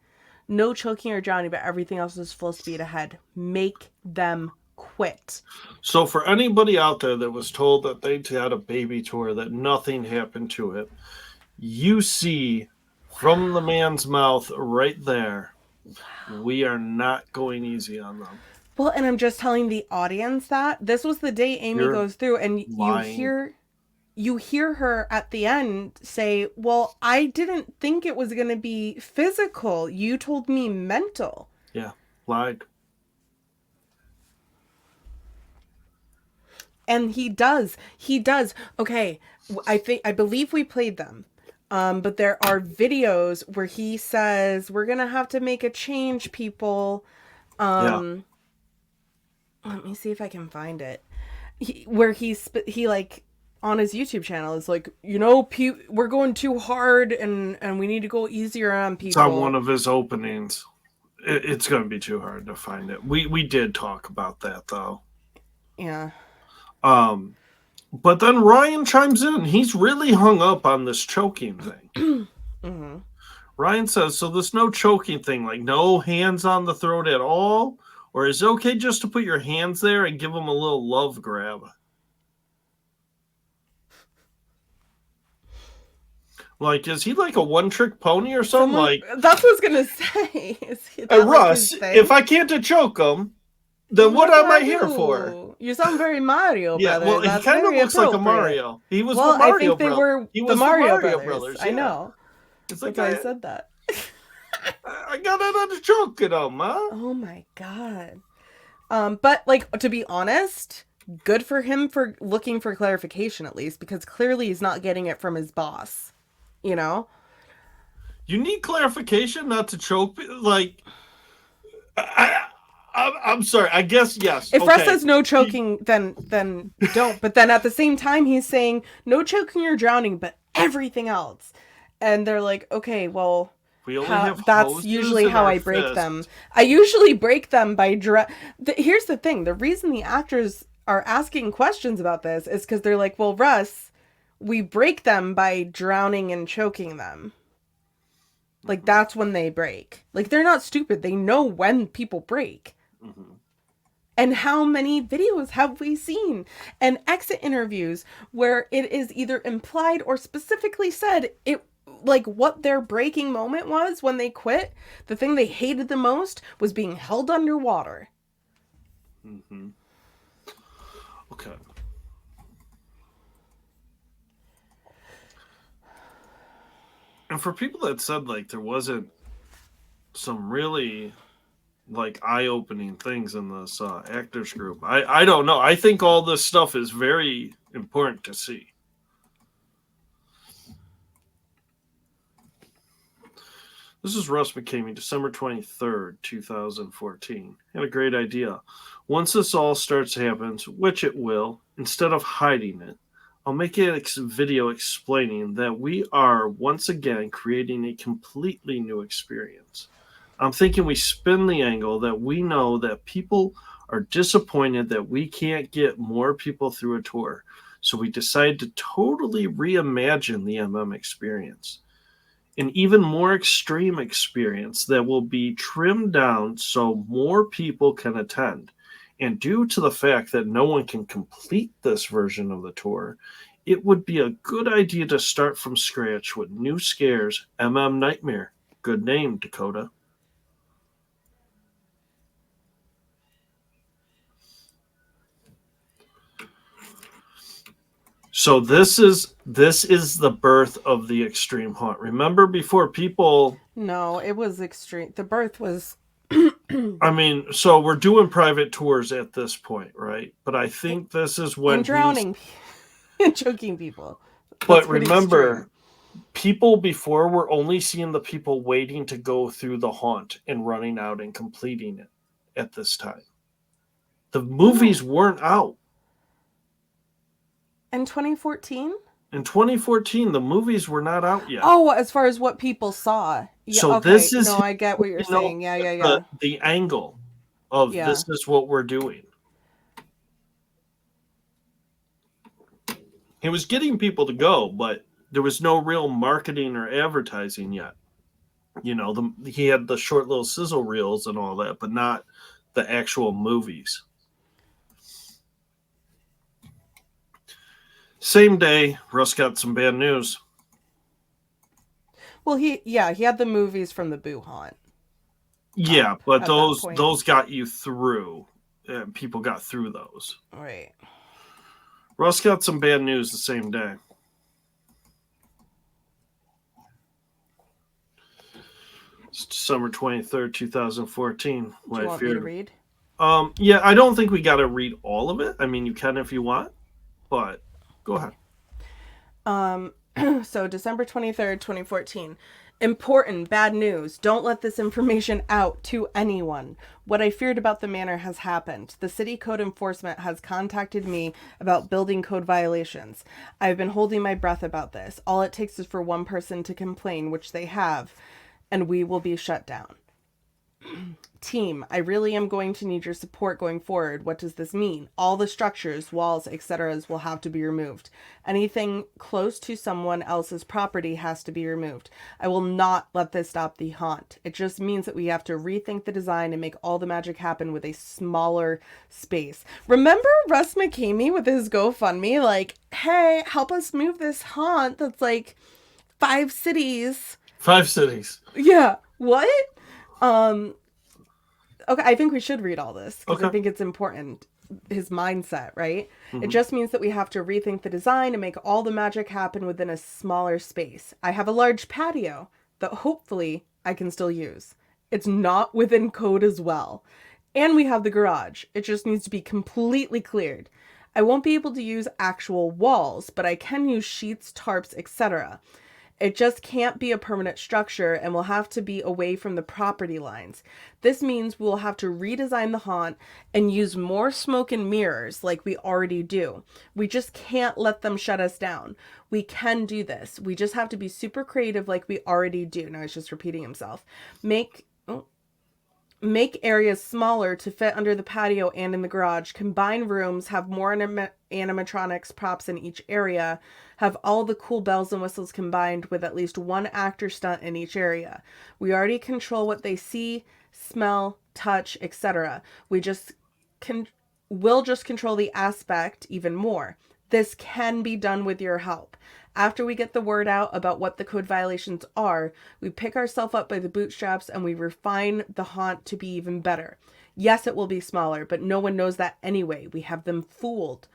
No choking or drowning, but everything else is full speed ahead. Make them quit. So for anybody out there that was told that they had a baby tour, that nothing happened to it, you see from the man's mouth right there, we are not going easy on them. Well, and I'm just telling the audience that this was the day Amy goes through, and you hear her at the end say, well, I didn't think it was going to be physical. You told me mental. Yeah, lied. And he does. Okay, I believe we played them. But there are videos where he says, we're going to have to make a change, people. Let me see if I can find it. Where he like on his YouTube channel is like, we're going too hard and we need to go easier on people. It's on one of his openings. It's going to be too hard to find it. We did talk about that though. Yeah. But then Ryan chimes in. He's really hung up on this choking thing. Mm-hmm. Ryan says, so there's no choking thing, like no hands on the throat at all? Or is it okay just to put your hands there and give them a little love grab? Like, is he like a one-trick pony or something? That's what I was going to say. Russ, if I can't choke him, Then what What do am I I here for? do? You sound very Mario Yeah, well, Brothers. he That's kind of very looks like a appropriate. Mario. He was the Well, I Mario think they Brothers. were He the was the Mario Mario Brothers. Brothers. I Yeah, know. it's That's like why I said that. I got another joke in him, huh? Oh my god. But like to be honest, good for him for looking for clarification at least, because clearly he's not getting it from his boss. You know? You need clarification, not to choke. Like, I'm sorry. I guess yes. If Russ Okay. says no choking, then don't. But then at the same time, he's saying no choking or drowning, but everything else. And they're like, okay, well, We only have that's hoses usually in how our I break fist. them. I usually break them by here's the thing: the reason the actors are asking questions about this is because they're like, well, Russ, we break them by drowning and choking them. Like that's when they break. Like they're not stupid; they know when people break. Mm-hmm. And how many videos have we seen and exit interviews where it is either implied or specifically said it, like what their breaking moment was when they quit? The thing they hated the most was being held underwater. Mm-hmm. Okay. And for people that said like there wasn't some really like eye-opening things in this actors group, I don't know. I think all this stuff is very important to see. This is Russ McKamey, December 23rd, 2014. Had a great idea. Once this all starts to happen, which it will, instead of hiding it, I'll make a video explaining that we are once again creating a completely new experience. I'm thinking we spin the angle that we know that people are disappointed that we can't get more people through a tour. So we decide to totally reimagine the experience. An even more extreme experience that will be trimmed down so more people can attend. And due to the fact that no one can complete this version of the tour, it would be a good idea to start from scratch with new scares. Nightmare. Good name, Dakota. So this is the birth of the extreme haunt. Remember before people No, it was extreme. The birth was I mean, so we're doing private tours at this point, right? But I think this is when and drowning and choking people. That's but pretty remember, extreme. people before were only seeing the people waiting to go through the haunt and running out and completing it at this time. The movies weren't out. In 2014? In 2014, the movies were not out yet. Oh, as far as what people saw. Yeah, So okay. this is No, I get what you're saying. Yeah, yeah, yeah. the angle of Yeah. this is what we're doing. He was getting people to go, but there was no real marketing or advertising yet. You know, he had the short little sizzle reels and all that, but not the actual movies. Same day, Russ got some bad news. Well, he had the movies from the Boo Haunt. Yeah, but at those got you through. People got through those. Right. Russ got some bad news the same day. It's December 23rd, 2014. Do you want me to read? Yeah, I don't think we got to read all of it. I mean, you can if you want, but go ahead. So December 23rd, 2014. Important bad news. Don't let this information out to anyone. What I feared about the manor has happened. The city code enforcement has contacted me about building code violations. I've been holding my breath about this. All it takes is for one person to complain, which they have, and we will be shut down. Team, I really am going to need your support going forward. What does this mean? All the structures, walls, etc. will have to be removed. Anything close to someone else's property has to be removed. I will not let this stop the haunt. It just means that we have to rethink the design and make all the magic happen with a smaller space. Remember Russ McKamey with his GoFundMe? Like, hey, help us move this haunt that's like 5 cities. 5 cities. Yeah. What? Okay, I think we should read all this because I Okay. think it's important. His mindset, right? It Hmm. just means that we have to rethink the design and make all the magic happen within a smaller space. I have a large patio that hopefully I can still use. It's not within code as well. And we have the garage. It just needs to be completely cleared. I won't be able to use actual walls, but I can use sheets, tarps, etc. It just can't be a permanent structure and will have to be away from the property lines. This means we will have to redesign the haunt and use more smoke and mirrors like we already do. We just can't let them shut us down. We can do this. We just have to be super creative like we already do. Now he's just repeating himself. Make oh, make areas smaller to fit under the patio and in the garage, combine rooms, have more animatronics props in each area, have all the cool bells and whistles combined with at least one actor stunt in each area. We already control what they see, smell, touch, etc. We just can will just control the aspect even more. This can be done with your help. After we get the word out about what the code violations are, we pick ourselves up by the bootstraps and we refine the haunt to be even better. Yes, it will be smaller, but no one knows that anyway. We have them fooled.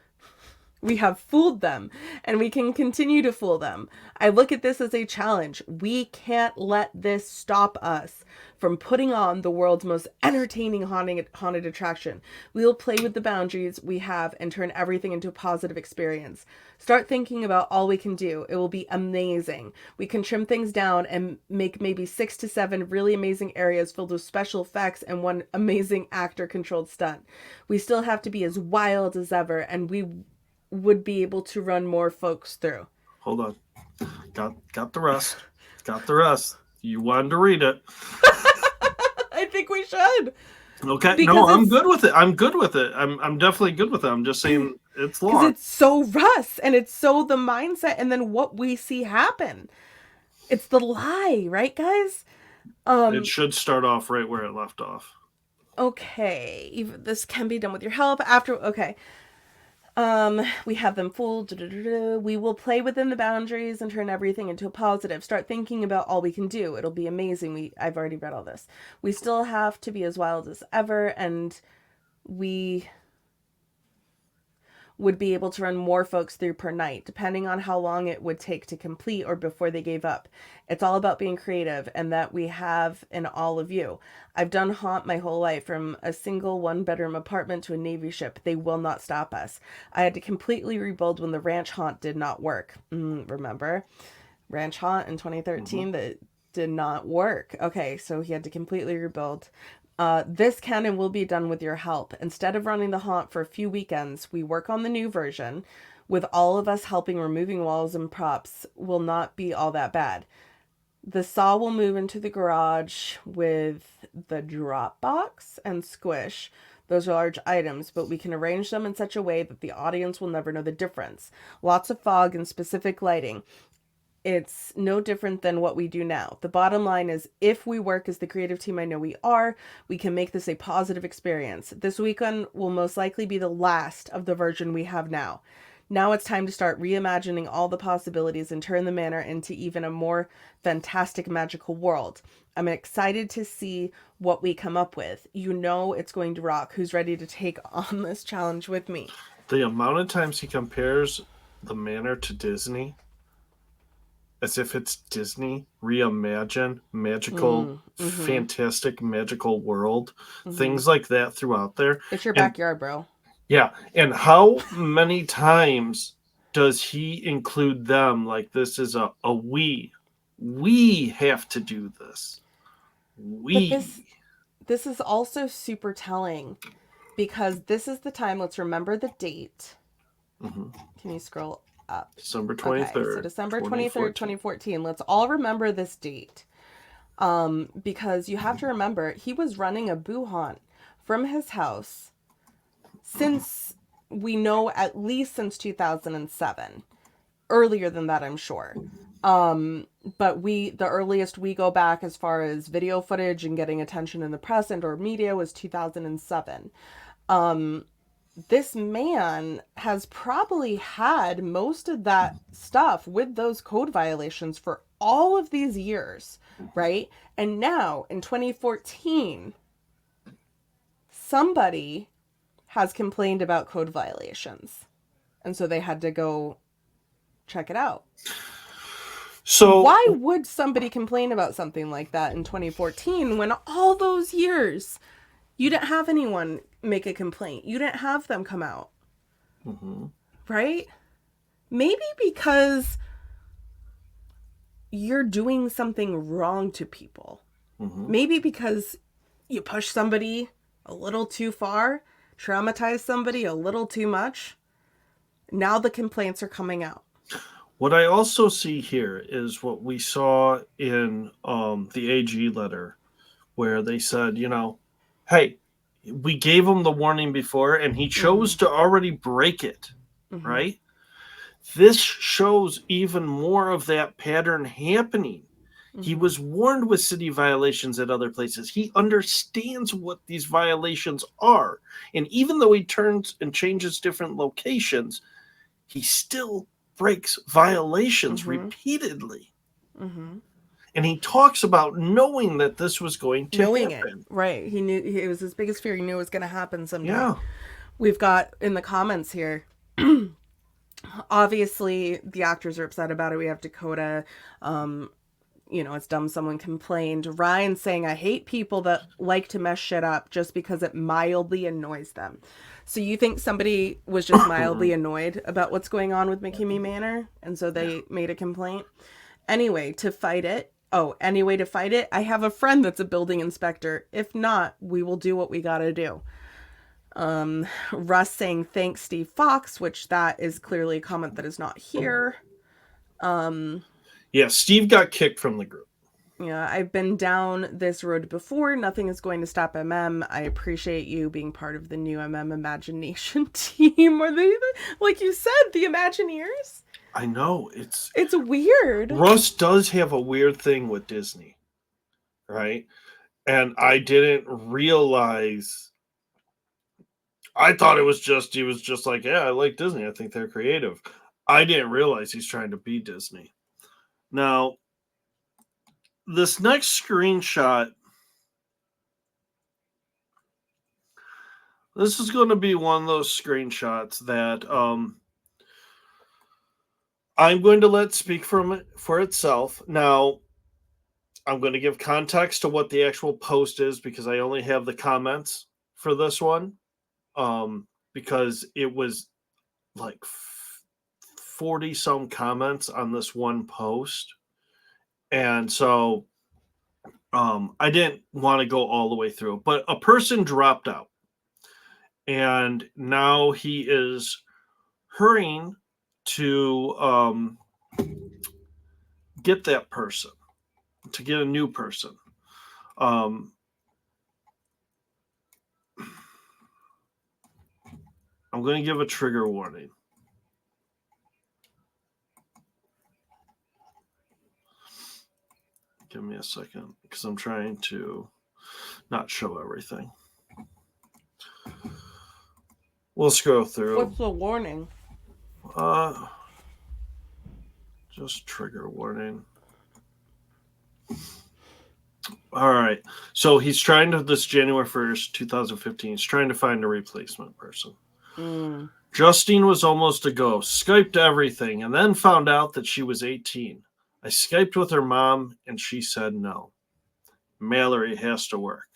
We have fooled them, and we can continue to fool them. I look at this as a challenge. We can't let this stop us from putting on the world's most entertaining haunted attraction. We will play with the boundaries we have and turn everything into a positive experience. Start thinking about all we can do. It will be amazing. We can trim things down and make maybe 6 to 7 really amazing areas filled with special effects and one amazing actor controlled stunt. We still have to be as wild as ever, and we would be able to run more folks through. Hold on. Got the rest. Got the rest. You wanted to read it. I think we should. Okay. No, Because I'm it's good with it. I'm good with it. I'm definitely good with it. I'm just saying it's because long. it's so Russ and it's so the mindset and then what we see happen. It's the lie, right, guys? It Um, should start off right where it left off. okay. Even this can be done with your help after okay. We have them fooled. We will play within the boundaries and turn everything into a positive. Start thinking about all we can do. It'll be amazing. I've already read all this. We still have to be as wild as ever, and we would be able to run more folks through per night, depending on how long it would take to complete or before they gave up. It's all about being creative, and that we have in all of you. I've done haunt my whole life, from a single one-bedroom apartment to a Navy ship. They will not stop us. I had to completely rebuild when the ranch haunt did not work. Remember? Ranch haunt in Mm-hmm. 2013 that did not work. Okay, so he had to completely rebuild. This can and will be done with your help. Instead of running the haunt for a few weekends, we work on the new version. With all of us helping, removing walls and props will not be all that bad. The saw will move into the garage with the drop box and squish. Those are large items, but we can arrange them in such a way that the audience will never know the difference. Lots of fog and specific lighting. It's no different than what we do now. The bottom line is, if we work as the creative team I know we are, we can make this a positive experience. This weekend will most likely be the last of the version we have now. Now it's time to start reimagining all the possibilities and turn the manor into even a more fantastic magical world. I'm excited to see what we come up with. You know it's going to rock. Who's ready to take on this challenge with me? The amount of times he compares the manor to Disney, as if it's Disney, reimagine, magical, Mm, mm-hmm. fantastic, magical world, Mm-hmm. things like that throughout there. It's your And backyard, bro. yeah, and how many times does he include them like this is a we? We have to do this. But this We. this is also super telling because this is the time. Let's remember the date. Mhm. Can you scroll up? December Okay, so 23rd, December 23rd, 2014. 2014. Let's all remember this date. Because you have to remember he was running a boo haunt from his house since, we know, at least since 2007. Earlier than that, I'm sure. But the earliest we go back as far as video footage and getting attention in the press and or media was 2007. This man has probably had most of that stuff with those code violations for all of these years, right? And now in 2014, somebody has complained about code violations. And so they had to go check it out. So why would somebody complain about something like that in 2014 when all those years you didn't have anyone make a complaint? You didn't have them come out. mm-hmm. Right? Maybe because you're doing something wrong to people. Mm-hmm. Maybe because you push somebody a little too far, traumatize somebody a little too much. Now the complaints are coming out. What I also see here is what we saw in the AG letter, where they said, hey, we gave him the warning before and he chose to already break it, right? This shows even more of that pattern happening. He was warned with city violations at other places. He understands what these violations are. And even though he turns and changes different locations, he still breaks violations repeatedly. And he talks about knowing that this was going to Knowing happen. it, right? He knew it was his biggest fear. He knew it was going to happen someday. Yeah. We've got in the comments here. Obviously, the actors are upset about it. We have Dakota. It's dumb someone complained. Ryan saying, I hate people that like to mess shit up just because it mildly annoys them. So you think somebody was just mildly annoyed about what's going on with McKamey Manor, and so they made a complaint? Anyway, to fight it, I have a friend that's a building inspector. If not, we will do what we gotta do. Russ saying, thanks, Steve Fox, which that is clearly a comment that is not here. Yeah, Steve got kicked from the group. Yeah, I've been down this road before. Nothing is going to stop MM. I appreciate you being part of the new MM Imagination team. Are they, like you said, the Imagineers? I know. It's weird. Russ does have a weird thing with Disney, right? And I didn't realize. I thought he was just like, yeah, I like Disney. I think they're creative. I didn't realize he's trying to be Disney. Now, this next screenshot, this is going to be one of those screenshots that I'm going to let speak for itself. Now, I'm going to give context to what the actual post is because I only have the comments for this one, because it was like 40 some comments on this one post. And so I didn't want to go all the way through, but a person dropped out and now he is hurrying to get that person, to get a new person. I'm going to give a trigger warning. Give me a second because I'm trying to not show everything. We'll scroll through. What's the warning? Just trigger warning. All right. So he's trying to, this January 1st, 2015, he's trying to find a replacement person. Justine was almost a ghost, Skyped everything, and then found out that she was 18. I Skyped with her mom, and she said no. Mallory has to work.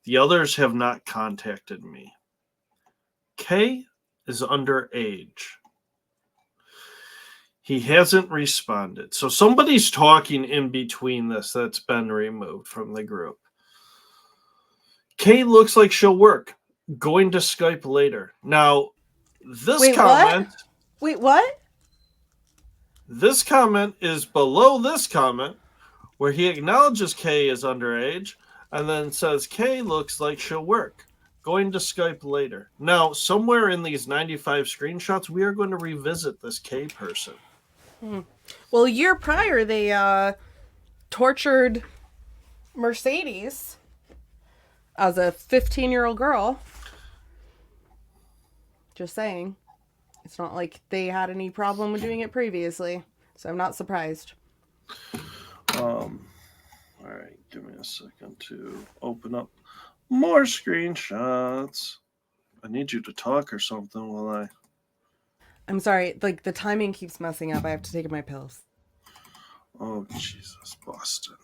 The others have not contacted me. Kay is underage. He hasn't responded. So somebody's talking in between this that's been removed from the group. Kay looks like she'll work. Going to Skype later. Now, this comment... What? Wait, what? This comment is below this comment where he acknowledges Kay is underage and then says Kay looks like she'll work. Going to Skype later. Now, somewhere in these 95 screenshots, we are going to revisit this Kay person. Well, a year prior, they tortured Mercedes as a 15-year-old girl. Just saying. It's not like they had any problem with doing it previously, so I'm not surprised. All right, give me a second to open up More screenshots. I need you to talk or something while I. I'm sorry, like the timing keeps messing up. I have to take my pills. Oh Jesus, Boston.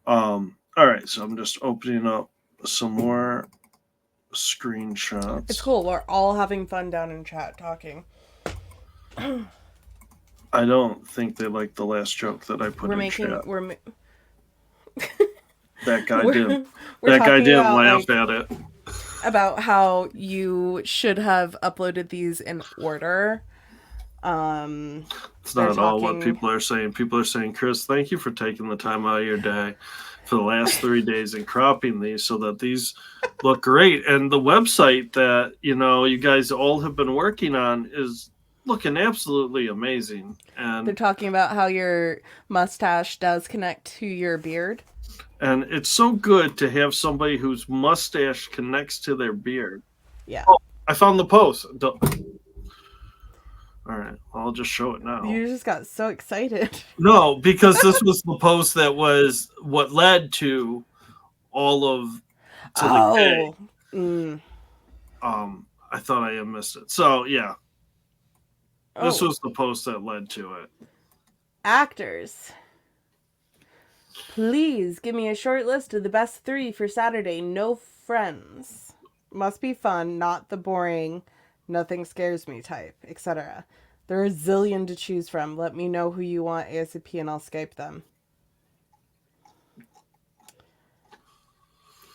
All right, so I'm just opening up some more It's screenshots. cool. We're all having fun down in chat talking. I don't think they like the last joke that I put We're in making chat. we're That guy didn't. we're That guy talking didn't about laugh like at it. about how you should have uploaded these in order. It's They're not at all what talking. people are saying. People are saying, Chris, thank you for taking the time out of your day for the last 3 days and cropping these so that these look great. And the website that, you guys all have been working on is looking absolutely amazing. They're And talking about how your mustache does connect to your beard. and it's so good to have somebody whose mustache connects to their beard. Yeah. Oh, I found the post. All right, I'll just show it now. You just got so excited. No, because this was the post that was what led to all of to the K. I thought I had missed it. So yeah, this was the post that led to it. Actors. Please give me a short list of the best 3 for Saturday. No friends. Must be fun, not the boring, nothing scares me type, etc. There are a zillion to choose from. Let me know who you want ASAP and I'll Skype them.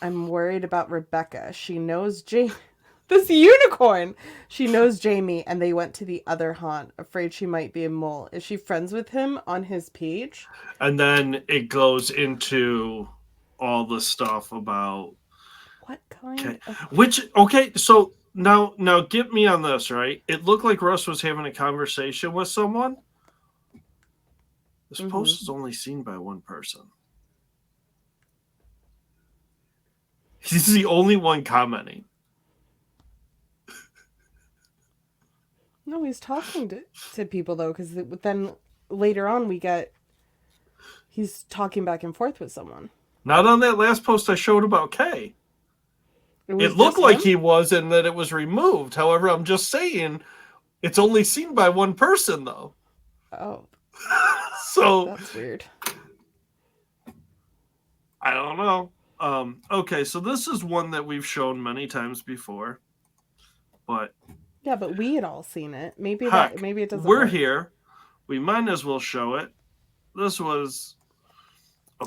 I'm worried about Rebecca. She knows this unicorn. She knows Jamie and they went to the other haunt. Afraid she might be a mole. Is she friends with him on his page? And then it goes into all the stuff about what kind of so now get me on this, right? It looked like Russ was having a conversation with someone. This post is only seen by one person. He's the only one commenting. No, he's talking to people though, because then later on he's talking back and forth with someone. Not on that last post I showed about Kay. It looked like he was and that it was removed. However, I'm just saying it's only seen by one person though. Oh. So that's weird. I don't know. Okay, so this is one that we've shown many times before. But yeah, but we had all seen it. Maybe it doesn't We're work. here. We might as well show it. This was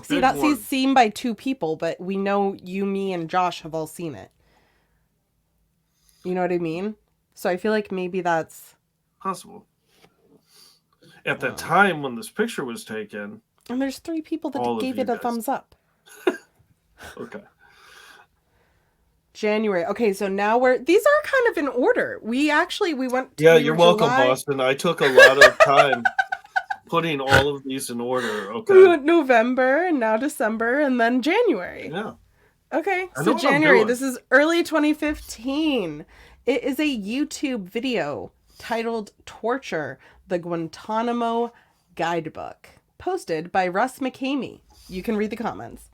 he's seen by 2 people, but we know you, me, and Josh have all seen it. You know what I mean? So I feel like maybe that's possible. At the time when this picture was taken, and there's 3 people that gave it a thumbs up. Okay. January. Okay, so now these are kind of in order. We went to you're welcome, Boston. I took a lot of time putting all of these in order. Okay. We went November and now December and then January. Yeah. Okay, so January. This is early 2015. It is a YouTube video titled Torture, the Guantanamo Guidebook, posted by Russ McKamey. You can read the comments.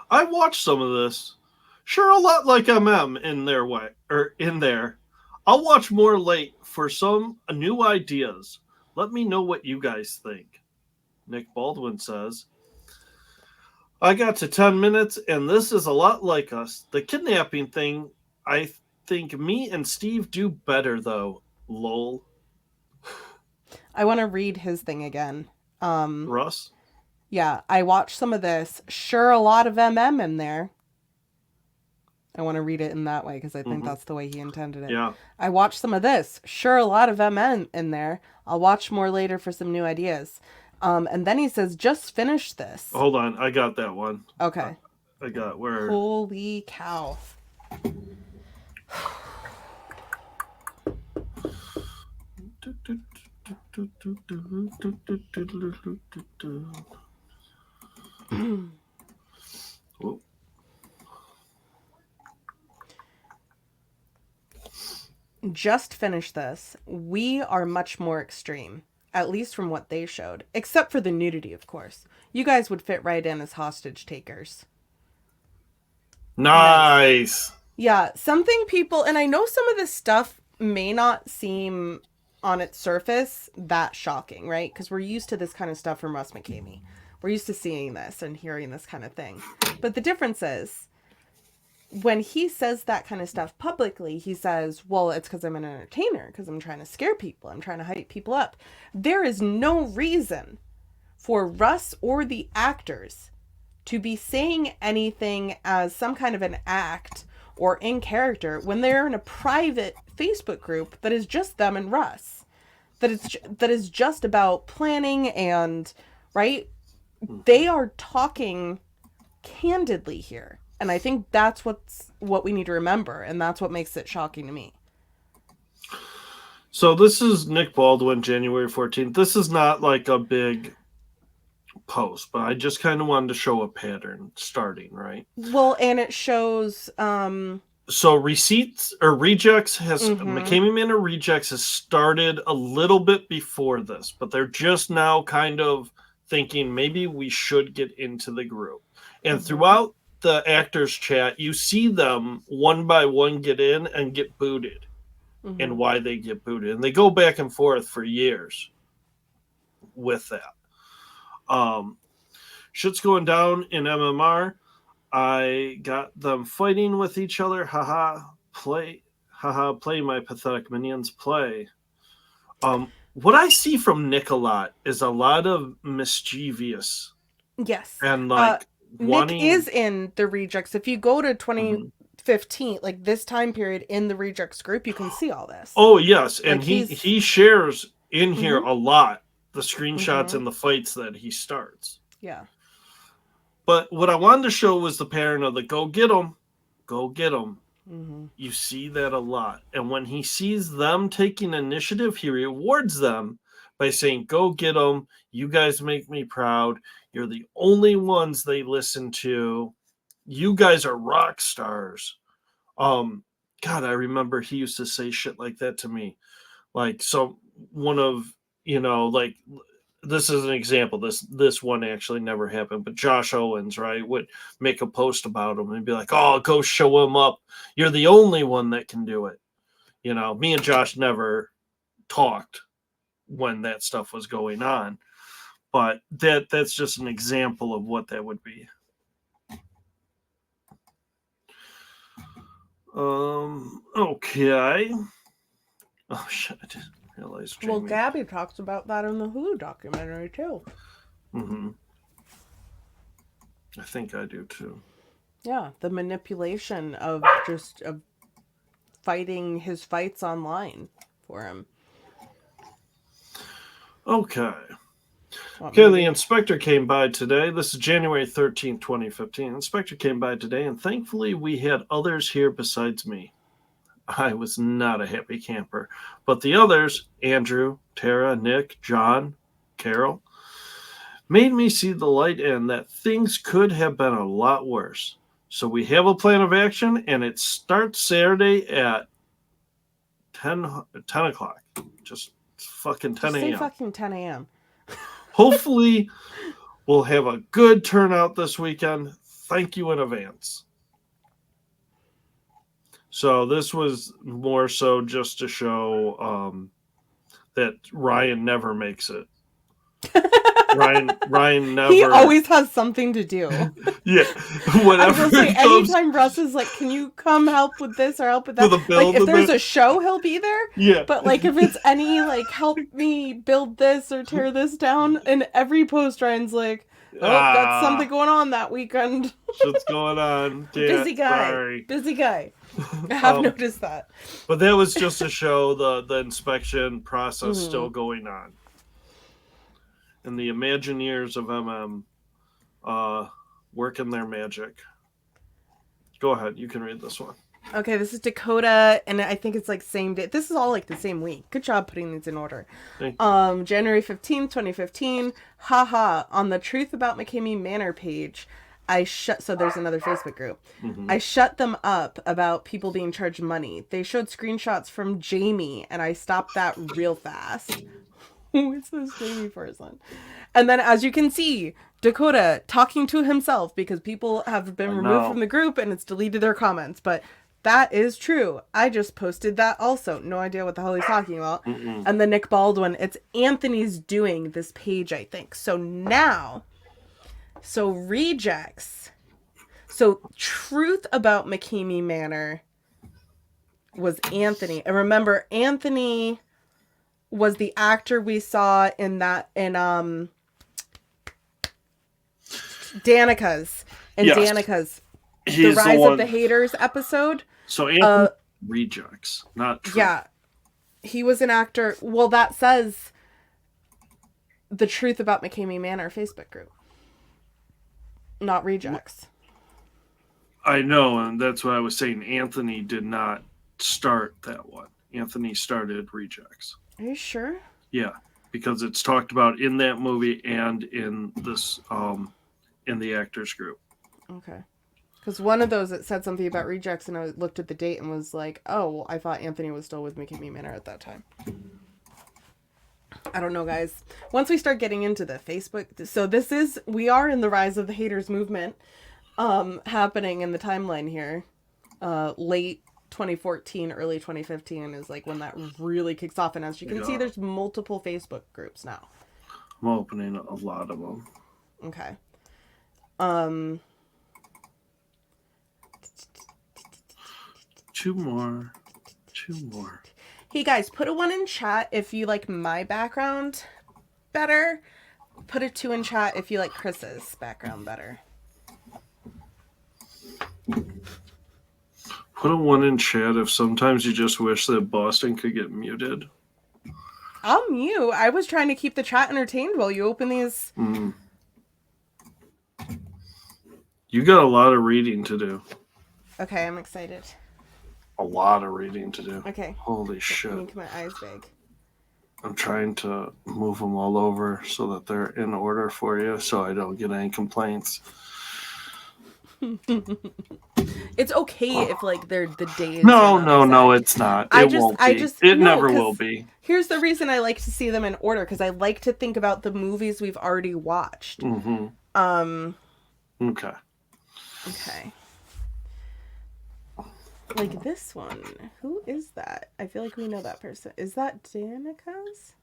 I watched some of this. Sure, a lot like in their way, or in there. I'll watch more late for some new ideas. Let me know what you guys think. Nick Baldwin says, I got to 10 minutes, and this is a lot like us. The kidnapping thing, I think me and Steve do better, though. Lol. I want to read his thing again. Russ? Yeah, I watched some of this. Sure, a lot of in there. I want to read it in that way because I think that's the way he intended it. Yeah. I watched some of this. Sure, a lot of in there. I'll watch more later for some new ideas. And then he says, just finish this. Hold on. I got that one. Okay. I got where. Holy cow. Whoa. Just finish this. We are much more extreme, at least from what they showed, except for the nudity, of course. You guys would fit right in as hostage takers. Nice. Yeah, something people, and I know some of this stuff may not seem on its surface that shocking, right? Because we're used to this kind of stuff from Russ McKamey. We're used to seeing this and hearing this kind of thing. But the difference is, when he says that kind of stuff publicly, he says, well, it's because I'm an entertainer, because I'm trying to scare people, I'm trying to hype people up. There is no reason for Russ or the actors to be saying anything as some kind of an act or in character when they're in a private Facebook group that is just them and Russ. That is just about planning and, right? They are talking candidly here. And I think that's what we need to remember, and that's what makes it shocking to me. So this is Nick Baldwin, January 14th. This is not like a big post, but I just kind of wanted to show a pattern starting, right? Well, and it shows so receipts or rejects has McKamey Manor rejects has started a little bit before this, but they're just now kind of thinking maybe we should get into the group. And throughout the actors chat, you see them one by one get in and get booted, and why they get booted, and they go back and forth for years with that. Shit's going down in MMR. I got them fighting with each other. Haha, play. Haha, play my pathetic minions. Play. What I see from Nick a lot is a lot of mischievous. Yes. And like Nick is in the rejects. If you go to 2015, like this time period in the rejects group, you can see all this. Oh yes, and like he shares in here a lot the screenshots and the fights that he starts. Yeah. But what I wanted to show was the pattern of the go get them, go get them. You see that a lot. And when he sees them taking initiative, he rewards them by saying, go get them. You guys make me proud. You're the only ones they listen to. You guys are rock stars. God, I remember he used to say shit like that to me. Like, so one of, like, this is an example. This one actually never happened, but Josh Owens, right, would make a post about him and be like, "Oh, go show him up. You're the only one that can do it." Me and Josh never talked when that stuff was going on, but that's just an example of what that would be. Okay. Oh shit. I didn't realize. Well, Gabby talks about that in the Hulu documentary too. I think I do too. Yeah, the manipulation of just fighting his fights online for him. Okay. Okay, the inspector came by today. This is January 13th, 2015. Inspector came by today, and thankfully we had others here besides me. I was not a happy camper, but the others, Andrew, Tara, Nick, John, Carol, made me see the light and that things could have been a lot worse. So we have a plan of action, and it starts Saturday at 10 o'clock. Just fucking 10 a.m. Say fucking 10 a.m. Hopefully, we'll have a good turnout this weekend. Thank you in advance. So this was more so just to show that Ryan never makes it. Ryan never. He always has something to do. Yeah, whatever. I will say, anytime Russ is like, "Can you come help with this or help with that?" Like, if there's a show, he'll be there. Yeah. But like, if it's any like, "Help me build this or tear this down," in every post, Ryan's like, "Oh, got something going on that weekend." Shit's going on. Yeah, busy guy. Sorry. Busy guy. I have noticed that. But that was just to show the inspection process still going on. And the Imagineers of MM working their magic. Go ahead. You can read this one. Okay, this is Dakota, and I think it's like same day. This is all like the same week. Good job putting these in order. January 15th, 2015. Haha. On the Truth About McKamey Manor page, so there's another Facebook group. I shut them up about people being charged money. They showed screenshots from Jamie, and I stopped that real fast. Who is this Jamie person? And then, as you can see, Dakota talking to himself because people have been removed from the group and it's deleted their comments. But that is true. I just posted that also. No idea what the hell he's talking about. And then Nick Baldwin, it's Anthony's doing this page, I think. So now, so rejects. So truth about McKamey Manor was Anthony. And remember, Anthony was the actor we saw in Danica's. And yes. Danica's The Rise of the Haters episode. So Anthony rejects, not true. Yeah. He was an actor. Well, that says the truth about McKamey Manor Facebook group. Not rejects. I know, and that's what I was saying. Anthony did not start that one. Anthony started rejects. Are you sure? Yeah, because it's talked about in that movie and in this in the actors group. Okay. Because one of those, it said something about rejects, and I looked at the date and was like, oh, well, I thought Anthony was still with McKamey Manor at that time. I don't know, guys. Once we start getting into the Facebook, so we are in the Rise of the Haters movement happening in the timeline here. Late 2014, early 2015 is like when that really kicks off. And as you can see, there's multiple Facebook groups now. I'm opening a lot of them. Okay. Two more. Hey guys, put a 1 in chat if you like my background better. Put a 2 in chat if you like Chris's background better. Put a 1 in chat if sometimes you just wish that Boston could get muted. I'll mute. I was trying to keep the chat entertained while you open these. You got a lot of reading to do. Okay, I'm excited. A lot of reading to do. Okay. Holy shit. Make my eyes big. I'm trying to move them all over so that they're in order for you so I don't get any complaints. It's okay if like they're the days. No, it's not. It never will be. Here's the reason I like to see them in order, because I like to think about the movies we've already watched. Okay. Like this one. Who is that? I feel like we know that person. Is that Danica's?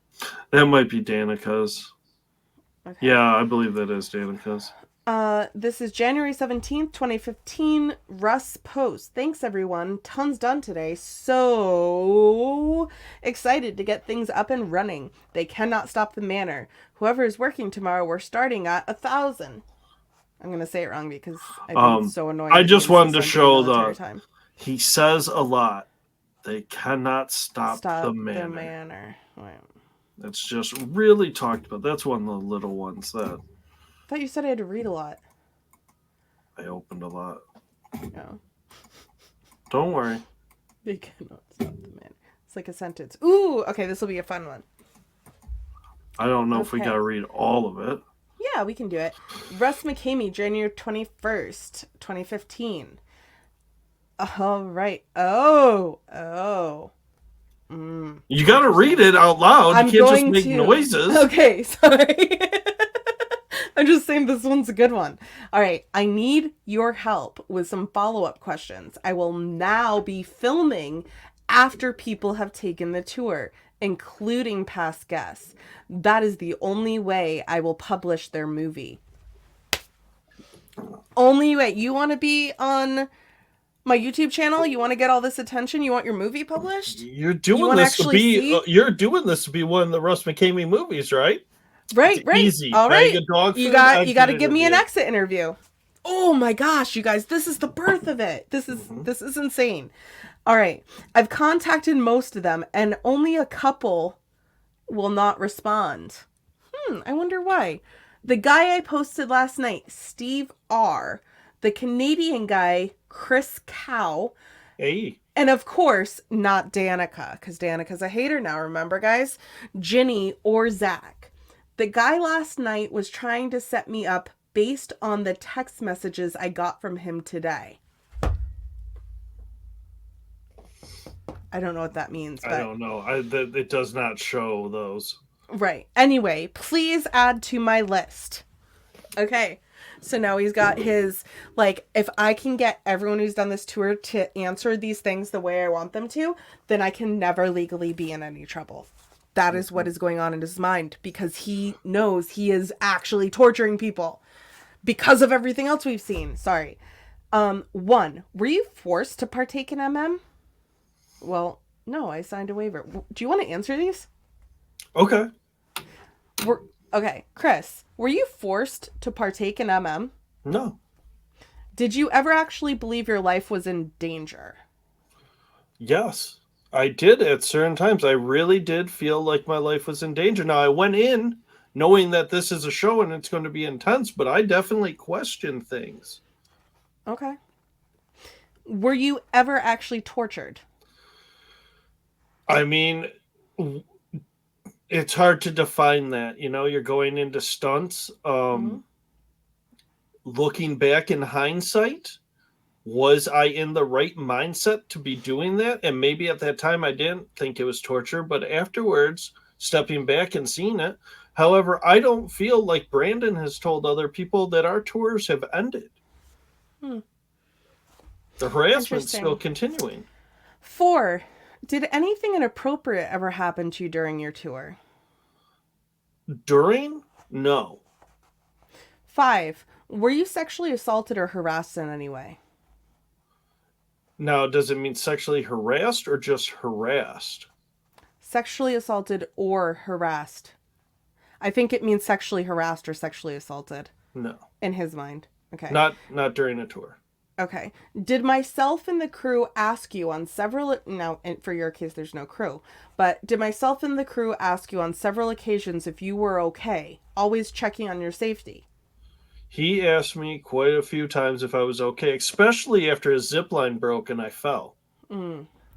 That might be Danica's. Okay. Yeah, I believe that is Danica's. This is January 17th, 2015. Russ post. Thanks, everyone. Tons done today. So excited to get things up and running. They cannot stop the manor. Whoever is working tomorrow, we're starting at 1,000. I'm going to say it wrong because I've been so annoyed. I just wanted to show the... He says a lot. They cannot stop the manor. Right. That's just really talked about. That's one of the little ones that... I thought you said I had to read a lot. I opened a lot. No. Don't worry. They cannot stop the manor. It's like a sentence. Ooh, okay, this will be a fun one. I don't know if we got to read all of it. Yeah, we can do it. Russ McKamey, January 21st, 2015. All right. Oh. You got to read it out loud. You can't just make noises. Okay, sorry. I'm just saying this one's a good one. All right. I need your help with some follow-up questions. I will now be filming after people have taken the tour, including past guests. That is the only way I will publish their movie. Only way. You want to be on my YouTube channel? You want to get all this attention? You want your movie published? You're doing this to be. You're doing this to be one of the Russ McKamey movies, right? Right. Easy. All right. You got to give me an exit interview. Oh my gosh, you guys! This is the birth of it. This is insane. All right. I've contacted most of them, and only a couple will not respond. I wonder why. The guy I posted last night, Steve R. The Canadian guy, Chris Cow. Hey. And of course, not Danica, because Danica's a hater now, remember, guys? Ginny or Zach. The guy last night was trying to set me up based on the text messages I got from him today. I don't know what that means. But I don't know. It does not show those. Right. Anyway, please add to my list. Okay. So now he's got his, like, if I can get everyone who's done this tour to answer these things the way I want them to, then I can never legally be in any trouble. That is what is going on in his mind, because he knows he is actually torturing people because of everything else we've seen. Sorry. One, were you forced to partake in MM? Well, no, I signed a waiver. Do you want to answer these? Okay. Okay, Chris, were you forced to partake in MM? No. Did you ever actually believe your life was in danger? Yes. I did at certain times. I really did feel like my life was in danger. Now, I went in knowing that this is a show and it's going to be intense, but I definitely questioned things. Okay. Were you ever actually tortured? I mean, it's hard to define that. You know, you're going into stunts. Looking back in hindsight, was I in the right mindset to be doing that? And maybe at that time I didn't think it was torture, but afterwards, stepping back and seeing it. However, I don't feel like Brandon has told other people that our tours have ended. The harassment's still continuing. 4, did anything inappropriate ever happen to you during your tour? During? No. 5, were you sexually assaulted or harassed in any way? Now, does it mean sexually harassed or just harassed? Sexually assaulted or harassed. I think it means sexually harassed or sexually assaulted. No. In his mind. Okay. Not during a tour. Okay. Did myself and the crew ask you on several... Now, for your case, there's no crew. But did myself and the crew ask you on several occasions if you were okay? Always checking on your safety. He asked me quite a few times if I was okay, especially after his zip line broke and I fell.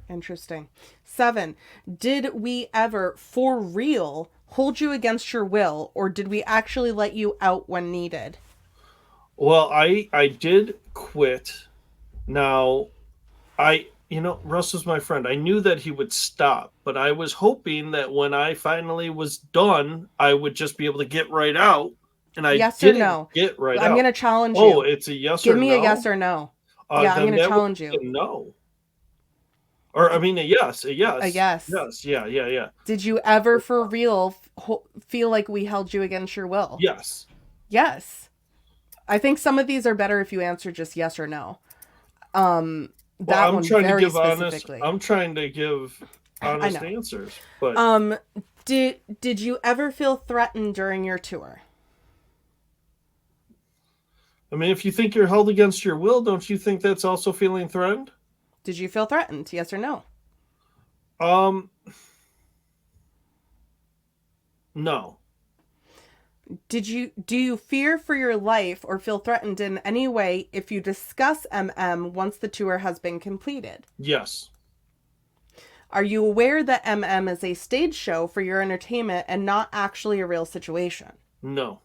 Interesting. 7, did we ever, for real, hold you against your will, or did we actually let you out when needed? Well, I did quit. Now, Russ was my friend. I knew that he would stop, but I was hoping that when I finally was done, I would just be able to get right out. And I yes didn't or no? get right out. I'm going to challenge you. Oh, it's a yes or no? Give me a yes or no. Yeah, I'm going to challenge you. No. Or, I mean, a yes. A yes. Yes, yeah. Did you ever, for real, feel like we held you against your will? Yes. Yes. I think some of these are better if you answer just yes or no. I'm trying to give honest answers. But did you ever feel threatened during your tour? I mean, if you think you're held against your will, don't you think that's also feeling threatened? Did you feel threatened? Yes or no? No. Do you fear for your life or feel threatened in any way if you discuss MM once the tour has been completed? Yes. Are you aware that MM is a stage show for your entertainment and not actually a real situation? No.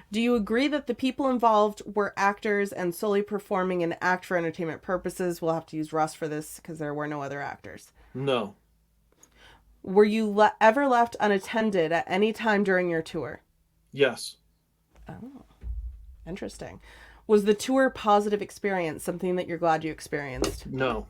Do you agree that the people involved were actors and solely performing an act for entertainment purposes? We'll have to use Russ for this because there were no other actors. No. Were you ever left unattended at any time during your tour? Yes. Oh, interesting. Was the tour a positive experience, something that you're glad you experienced? No.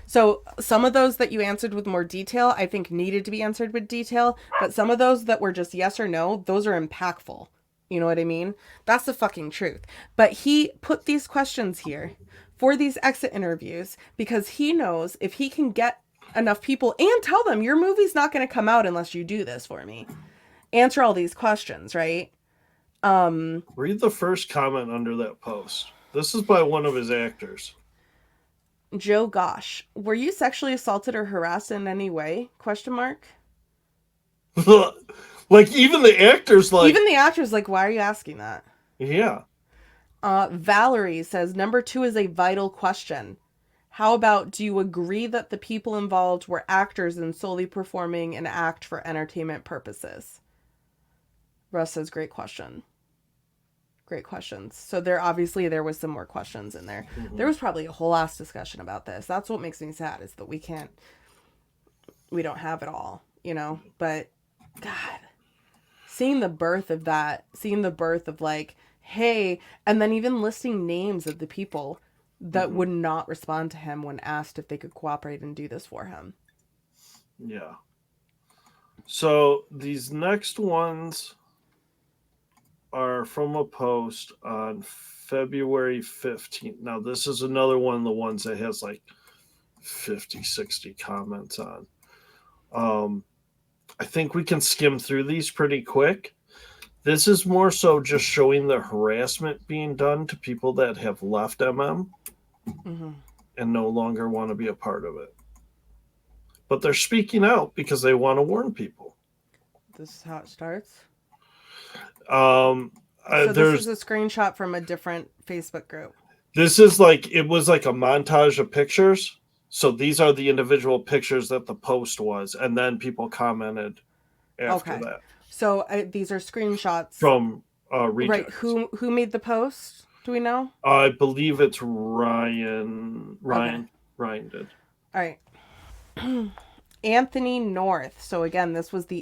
So some of those that you answered with more detail, I think needed to be answered with detail. But some of those that were just yes or no, those are impactful. You know what I mean? That's the fucking truth. But he put these questions here for these exit interviews because he knows if he can get enough people and tell them your movie's not going to come out unless you do this for me. Answer all these questions, right? Read the first comment under that post. This is by one of his actors. Joe Gosh, were you sexually assaulted or harassed in any way? Question mark. Like even the actors why are you asking that? Yeah. Valerie says number 2 is a vital question. How about, do you agree that the people involved were actors and solely performing an act for entertainment purposes? Russ says, great question. Great questions. So there was some more questions in there. Mm-hmm. There was probably a whole ass discussion about this. That's what makes me sad, is that we can't we don't have it all, you know? But God, seeing the birth of that, seeing the birth of like, hey, and then even listing names of the people that would not respond to him when asked if they could cooperate and do this for him. Yeah. So these next ones are from a post on February 15th. Now, this is another one of the ones that has like 50, 60 comments on. I think we can skim through these pretty quick. This is more so just showing the harassment being done to people that have left Mm-hmm. and no longer want to be a part of it. But they're speaking out because they want to warn people. This is how it starts. Um, So this is there's a screenshot from a different Facebook group. This is like it was like a montage of pictures. So these are the individual pictures that the post was, and then people commented after Okay. that So these are screenshots. from Right. rejects. Who made the post? Do we know? I believe it's Ryan. Okay. Ryan did. All right. Anthony North. So again,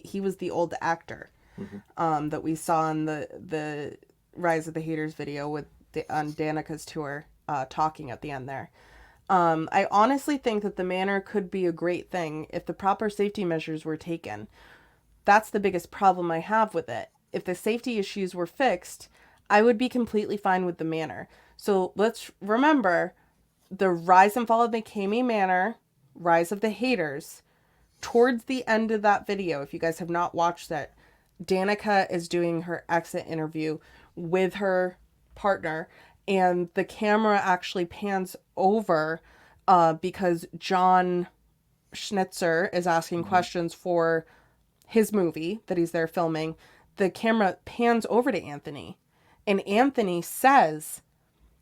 he was the old actor that we saw in the Rise of the Haters video with on Danica's tour, talking at the end there. I honestly think that the manor could be a great thing if the proper safety measures were taken. That's the biggest problem I have with it. If the safety issues were fixed, I would be completely fine with the manor. So let's remember the rise and fall of McKamey Manor, Rise of the Haters. Towards the end of that video, if you guys have not watched that, Danica is doing her exit interview with her partner, and the camera actually pans over because John Schnitzer is asking questions for his movie that he's there filming. The camera pans over to Anthony, and Anthony says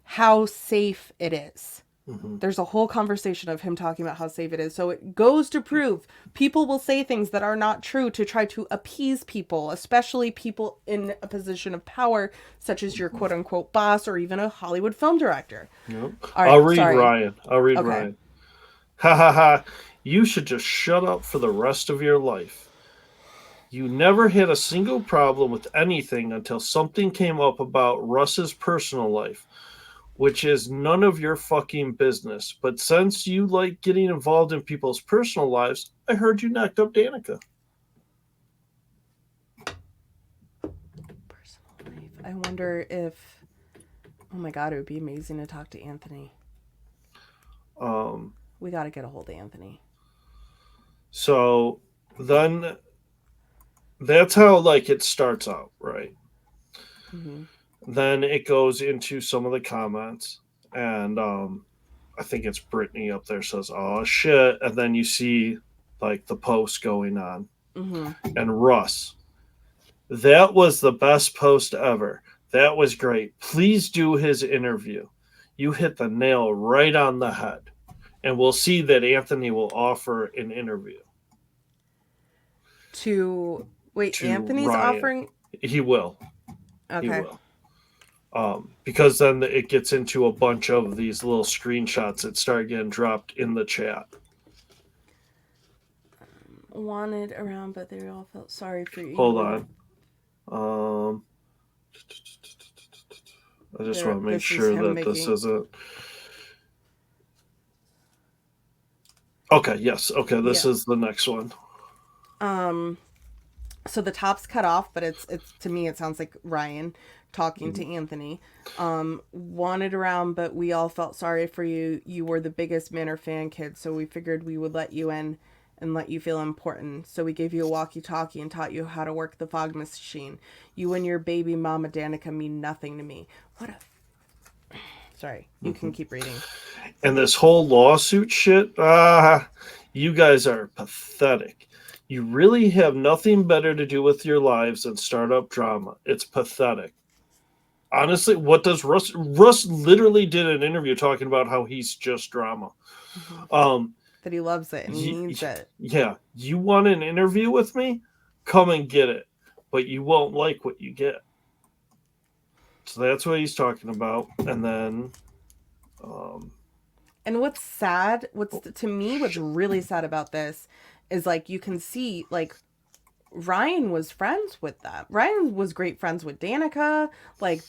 how safe it is. There's a whole conversation of him talking about how safe it is. So it goes to prove people will say things that are not true to try to appease people, especially people in a position of power, such as your quote unquote boss or even a Hollywood film director. Yep. All right, I'll read sorry. Ryan. I'll read Okay. Ryan. Ha ha ha. You should just shut up for the rest of your life. You never had a single problem with anything until something came up about Russ's personal life, which is none of your fucking business. But since you like getting involved in people's personal lives, I heard you knocked up Danica. Personal life. I wonder if. Oh my god, it would be amazing to talk to Anthony. We got to get a hold of Anthony. So then that's how like it starts out, right? Then it goes into some of the comments, and I think it's Brittany up there says, "Oh shit," and then you see like the post going on, and Russ, that was the best post ever. That was great. Please do his interview. You hit the nail right on the head, and we'll see that Anthony will offer an interview. To wait, To Anthony's Ryan. offering. He will. Okay. He will. Because then it gets into a bunch of these little screenshots that start getting dropped in the chat. Wanted around, but they all felt sorry for you. Hold on. I just want to make sure that this isn't. Okay, yes. Okay, this is the next one. So the top's cut off, but it's to me it sounds like Ryan talking to Anthony. Wanted around, but we all felt sorry for you. You were the biggest Manor fan kid, so we figured we would let you in and let you feel important. So we gave you a walkie-talkie and taught you how to work the fog machine. You and your baby mama Danica mean nothing to me. What a... Sorry, you can keep reading. And this whole lawsuit shit, you guys are pathetic. You really have nothing better to do with your lives than start up drama. It's pathetic. Honestly, what does Russ literally did an interview talking about how he's just drama. That he loves it and he needs it. Yeah. You want an interview with me? Come and get it. But you won't like what you get. So that's what he's talking about. And then and what's sad, what's really sad about this is like you can see like Ryan was friends with them. Ryan was great friends with Danica. Like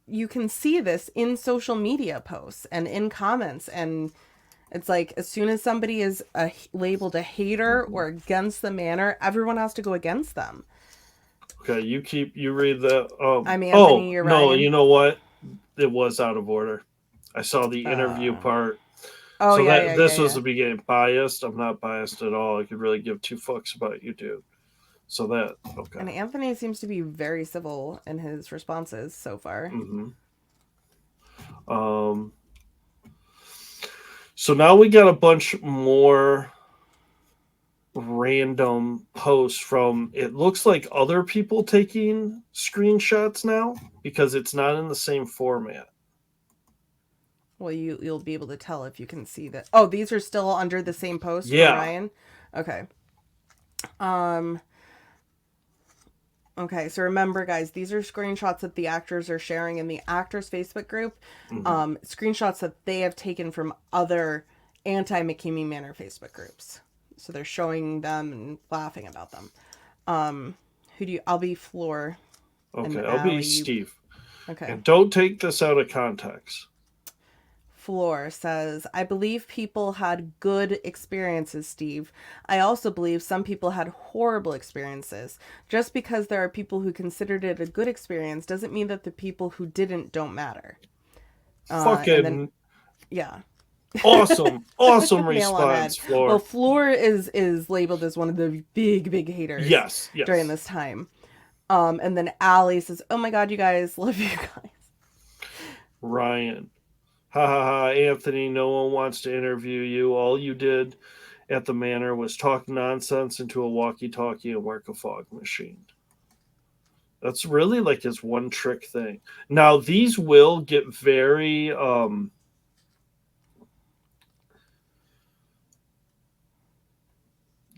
you can see this in social media posts and in comments, and it's like as soon as somebody is labeled a hater or against the manor, everyone has to go against them. Okay, you read the. I'm Oh Anthony, you're no, Ryan. you know what? It was out of order. I saw the interview part. Oh So yeah, that yeah, yeah, this was yeah. the beginning. Biased? I'm not biased at all. I could really give two fucks about you, dude. So that okay. And Anthony seems to be very civil in his responses so far. Mm-hmm. Um. So now we got a bunch more random posts from it looks like other people taking screenshots now because it's not in the same format. Well, you'll be able to tell if you can see that. Oh, these are still under the same post from Yeah. Ryan. Okay. Um. Okay, so remember, guys, these are screenshots that the actors are sharing in the actors Facebook group. Mm-hmm. Screenshots that they have taken from other anti-McKamey Manor Facebook groups. So they're showing them and laughing about them. Who do you? I'll be Floor, and Okay, I'll be Allie. You Steve. okay? And don't take this out of context. Floor says, I believe people had good experiences, Steve. I also believe some people had horrible experiences. Just because there are people who considered it a good experience doesn't mean that the people who didn't don't matter. And then, Fucking yeah. awesome Nail on head. response, Well, Floor. Floor is labeled as one of the big haters Yes, during yes. this time. And then Allie says, oh my god, you guys, love you guys. Ryan. Ha ha ha, Anthony, no one wants to interview you. All you did at the manor was talk nonsense into a walkie talkie and work a fog machine. That's really like his one trick thing. Now these will get very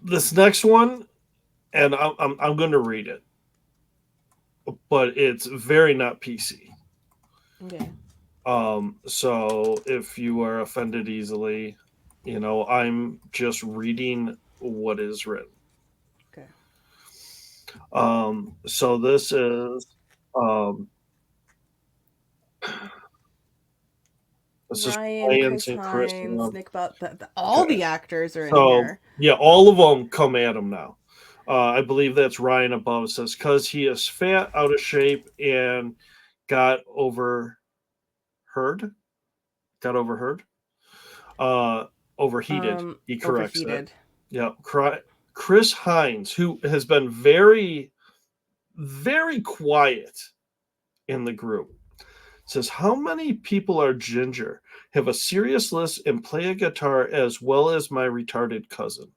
this next one, and I'm going to read it, but it's very not PC. Okay. So if you are offended easily, I'm just reading what is written. Okay. So this is um, this is Ryan, Ryan's Chris and Chris. Hines, Nick Butt, all Okay. the actors are in So here. yeah, all of them come at him now. I believe that's Ryan above says because he is fat, out of shape, and got overheard. Got overheard. Overheated. He corrects it. Overheated. Yeah. Chris Hines, who has been very, very quiet in the group, says, how many people are ginger, have a serious list, and play a guitar as well as my retarded cousin?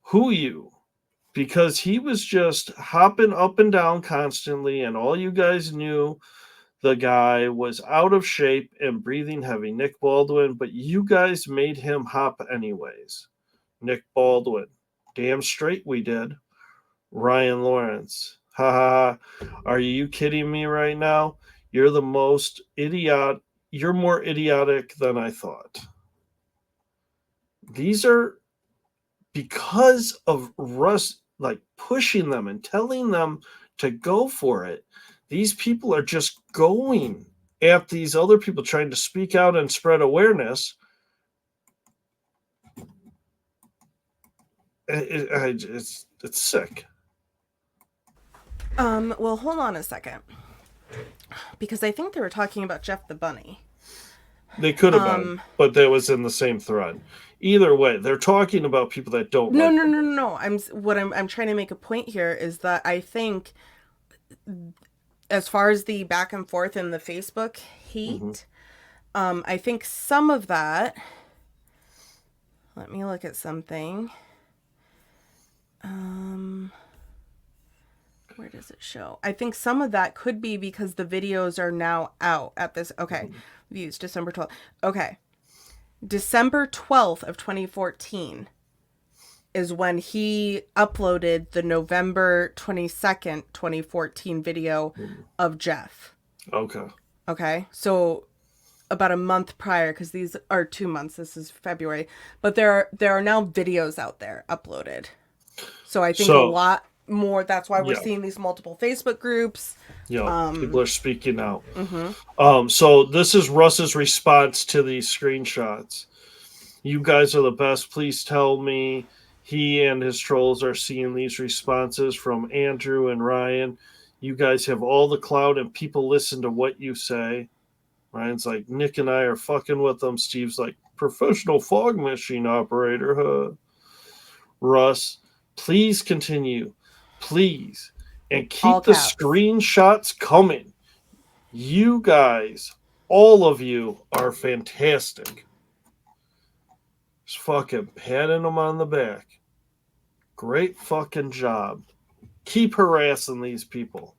Who you? Because he was just hopping up and down constantly, and all you guys knew the guy was out of shape and breathing heavy. Nick Baldwin, but you guys made him hop anyways. Nick Baldwin. Damn straight we did. Ryan Lawrence. Ha ha ha. Are you kidding me right now? You're the most idiot. You're more idiotic than I thought. These are because of Russ like pushing them and telling them to go for it. These people are just going at these other people trying to speak out and spread awareness. It's sick. Well, hold on a second. Because I think they were talking about Jeff the Bunny. They could have been, but that was in the same thread. Either way, they're talking about people that don't No, like no, them. no, no, no. I'm trying to make a point here is that I think as far as the back and forth in the Facebook hate, I think some of that. Let me look at something. Where does it show? I think some of that could be because the videos are now out at this. Okay, views December 12th. Okay, December 12th of 2014 is when he uploaded the November 22nd, 2014 video of Jeff. Okay. Okay, so about a month prior, because these are 2 months. This is February, but there are now videos out there uploaded. So I think a So, lot more. That's why we're yeah, seeing these multiple Facebook groups. people are speaking out. Mm-hmm. So this is Russ's response to these screenshots. You guys are the best. Please tell me he and his trolls are seeing these responses from Andrew and Ryan. You guys have all the clout and people listen to what you say. Ryan's like, Nick and I are fucking with them. Steve's like, professional fog machine operator, huh? Russ, please continue. Please. And All keep the caps. screenshots coming. You guys, all of you, are fantastic. Just fucking patting them on the back. Great fucking job. Keep harassing these people.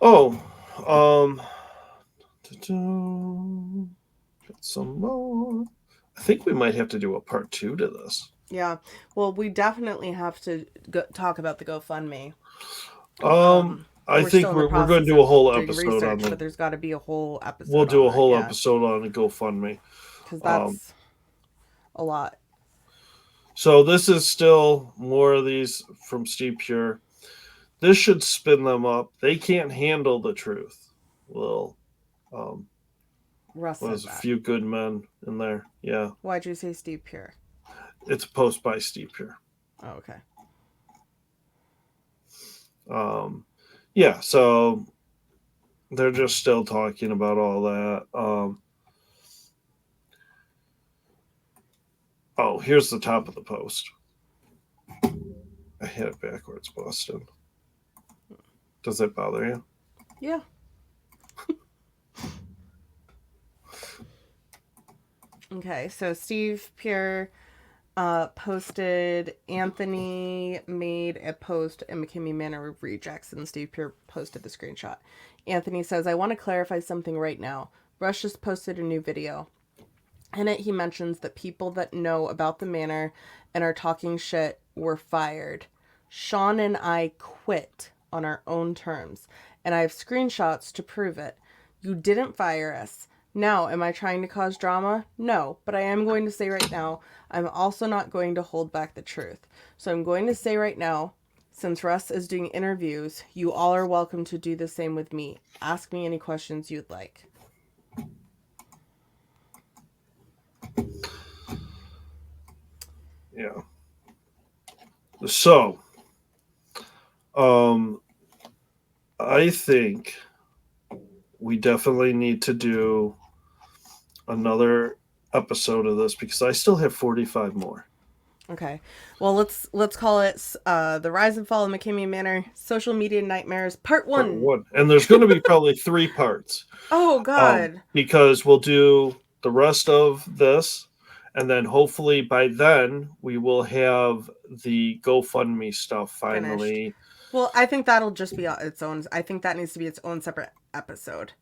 Oh, got some more. I think we might have to do a part 2 to this. Yeah. Well, we definitely have to talk about the GoFundMe. I We're think still in the we're going to process do a of whole doing episode on research, the. but there's got to be a whole We'll episode do on a that. whole Yeah, episode on the GoFundMe. because that's a lot. So this is still more of these from Steve Pure. This should spin them up. They can't handle the truth. Well, Russ said was a that. few good men in there. Yeah, Why'd you say Steve Pure? it's a post by Steve Pure. Oh, okay. Yeah, so they're just still talking about all that. Oh, here's the top of the post. I had it backwards, Boston. Does that bother you? Yeah. Okay, so Steve Pure posted, Anthony made a post in McKamey Manor of rejects, and Steve Pure posted the screenshot. Anthony says, I want to clarify something right now. Rush just posted a new video. In it, he mentions that people that know about the manor and are talking shit were fired. Sean and I quit on our own terms, and I have screenshots to prove it. You didn't fire us. Now, am I trying to cause drama? No, but I am going to say right now, I'm also not going to hold back the truth. So I'm going to say right now, since Russ is doing interviews, you all are welcome to do the same with me. Ask me any questions you'd like. Yeah. So, I think we definitely need to do another episode of this because I still have 45 more. Okay. Well, let's call it The Rise and Fall of McKamey Manor Social Media Nightmares Part Part 1. 1. And there's going to be probably 3 parts. Oh god. Because we'll do the rest of this and then hopefully by then we will have the GoFundMe stuff finally. Finished. Well, I think that'll just be its own. I think that needs to be its own separate episode.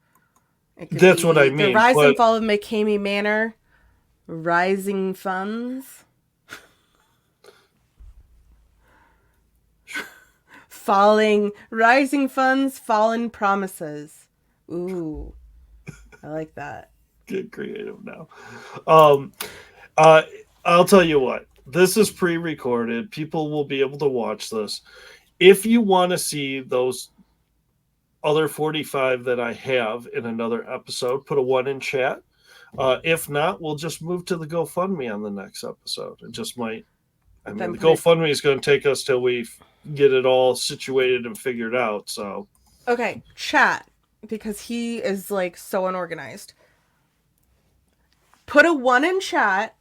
It could That's be what I The mean. Rise But and Fall of McKamey Manor Rising Funds. Rising Funds, Fallen Promises. Ooh. I like that. get creative now. I'll tell you what. This is pre-recorded. People will be able to watch this. If you want to see those other 45 that I have in another episode, put a 1 in chat. If not, we'll just move to the GoFundMe on the next episode. It just might. I mean, the GoFundMe is going to take us till we get it all situated and figured out. So, okay, chat, because he is like so unorganized. Put a 1 in chat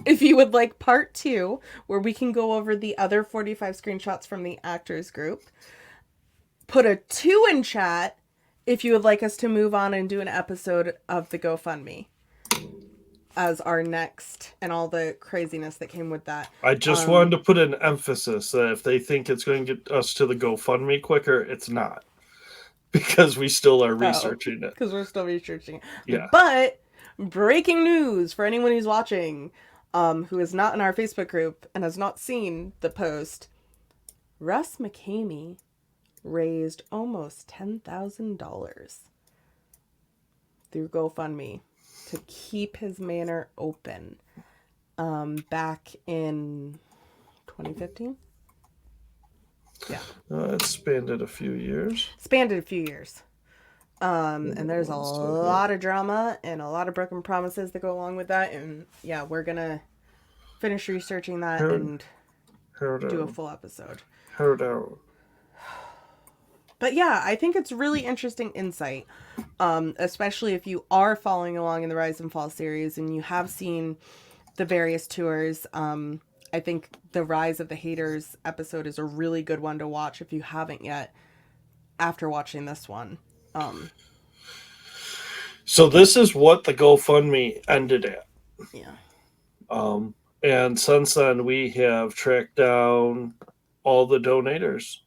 if you would like part 2, where we can go over the other 45 screenshots from the actors group. Put a 2 in chat if you would like us to move on and do an episode of the GoFundMe as our next, and all the craziness that came with that. I just wanted to put an emphasis that if they think it's going to get us to the GoFundMe quicker, it's not. Because we still are researching it. Because we're still researching it. Yeah. But breaking news for anyone who's watching, who is not in our Facebook group and has not seen the post. Russ McKamey raised almost $10,000 through GoFundMe to keep his manor open back in 2015. Yeah. It spanned a few years. Spanned a few years. And there's a lot of drama and a lot of broken promises that go along with that. And yeah, we're going to finish researching that and do a full episode. But yeah, I think it's really interesting insight, especially if you are following along in the Rise and Fall series and you have seen the various tours. I think the Rise of the Haters episode is a really good one to watch if you haven't yet after watching this one. So this is what the GoFundMe ended at. Yeah. And since then, we have tracked down all the donators.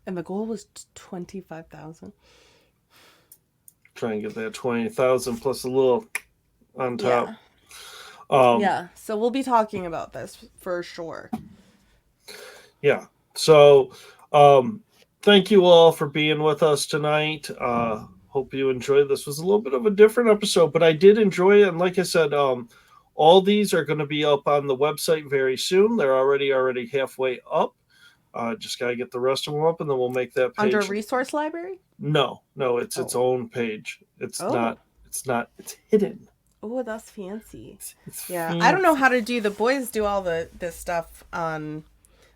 And the goal was 25,000. Try and get that 20,000 plus a little on top. Yeah. So we'll be talking about this for sure. Yeah. So, thank you all for being with us tonight. Hope you enjoyed. This was a little bit of a different episode, but I did enjoy it. And like I said, all these are going to be up on the website very soon. They're already halfway up. Just got to get the rest of them up, and then we'll make that page. Under resource library? No, it's its own page. It's not. It's hidden. Oh, that's fancy. It's yeah, fancy. I don't know how to do. The boys do all this stuff on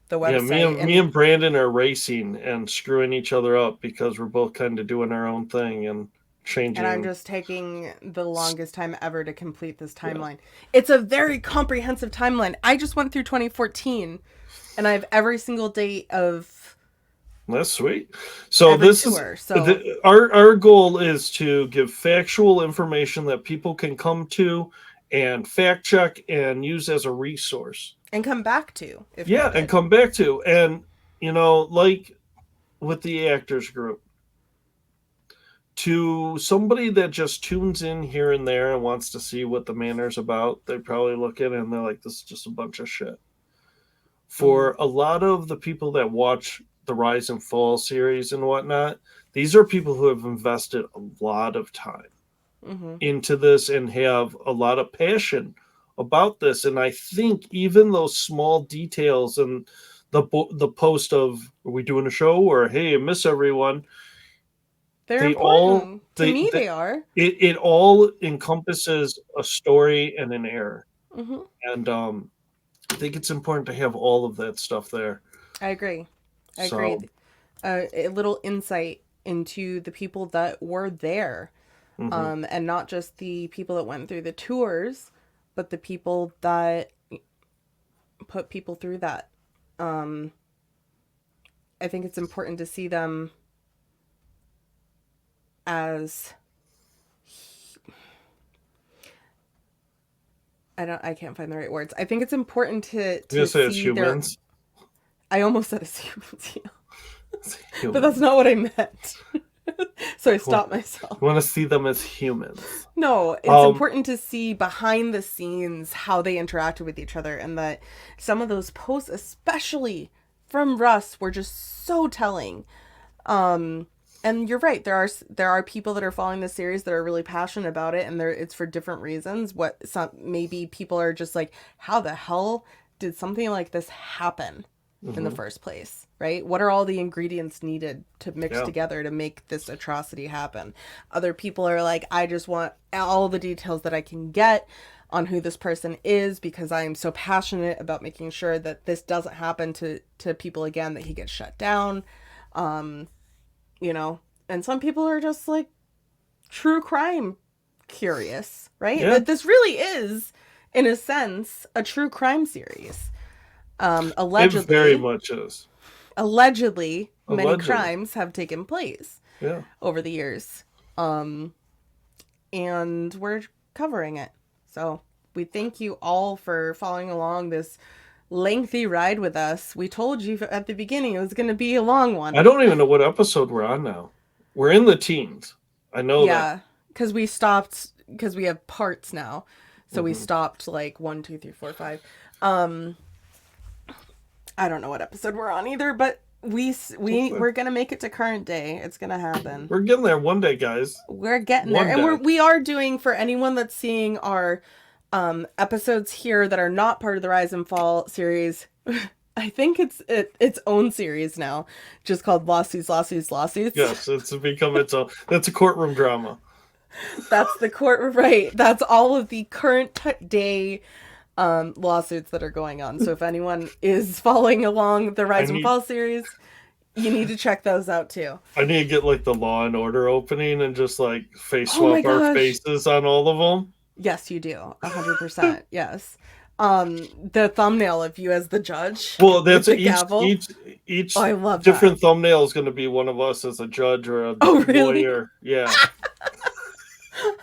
the website. Yeah, me and Brandon are racing and screwing each other up because we're both kind of doing our own thing and changing. And I'm just taking the longest time ever to complete this timeline. Yeah. It's a very comprehensive timeline. I just went through 2014, and I have every single date of. That's sweet. So this tour, is our goal is to give factual information that people can come to and fact check and use as a resource. And come back to. And come back to. And, like with the actors group, to somebody that just tunes in here and there and wants to see what the manor's about, they probably look at it and they're like, this is just a bunch of shit. For a lot of the people that watch the Rise and Fall series and whatnot, these are people who have invested a lot of time into this and have a lot of passion about this. And I think even those small details and the post of, are we doing a show, or hey, I miss everyone, they important. They are. It all encompasses a story and an error. And I think it's important to have all of that stuff there. I agree. A little insight into the people that were there, and not just the people that went through the tours, but the people that put people through that. I think it's important to see them as I can't find the right words. I think it's important to see as humans. I almost said as humans, yeah. But that's not what I meant. So I stopped myself. You want to see them as humans. No, it's important to see behind the scenes how they interacted with each other, and that some of those posts, especially from Russ, were just so telling. And you're right. There are people that are following the series that are really passionate about it, and it's for different reasons. Maybe people are just like, how the hell did something like this happen in the first place, right? What are all the ingredients needed to mix together to make this atrocity happen? Other people are like, I just want all the details that I can get on who this person is because I am so passionate about making sure that this doesn't happen to people again, that he gets shut down. And some people are just like true crime curious, right? Yeah. That this really is, in a sense, a true crime series. Allegedly, it very much is. Allegedly, many crimes have taken place Yeah. over the years. And we're covering it. So we thank you all for following along this lengthy ride with us. We told you at the beginning it was going to be a long one. I don't even know what episode we're on now. We're in the teens. I know that. Yeah, because we stopped, because we have parts now. So we stopped like 1, 2, 3, 4, 5. I don't know what episode we're on either, but we're gonna make it to current day. It's gonna happen. We're getting there one day, guys. We're getting there, and we are doing, for anyone that's seeing our episodes here that are not part of the Rise and Fall series. I think it's its own series now, just called Lawsuits. Yes, it's become its own. That's a courtroom drama. That's the court, right? That's all of the current day lawsuits that are going on. So if anyone is following along the Rise and Fall series, you need to check those out too. I need to get like the Law and Order opening and just like face swap our faces on all of them. Yes, you do. 100%. Yes. The thumbnail of you as the judge. Well, that's each I love different thumbnail is going to be one of us as a judge or a lawyer. Yeah.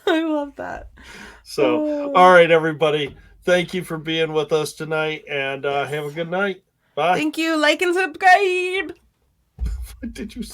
I love that. So, all right, everybody. Thank you for being with us tonight, and have a good night. Bye. Thank you. Like and subscribe. What did you say?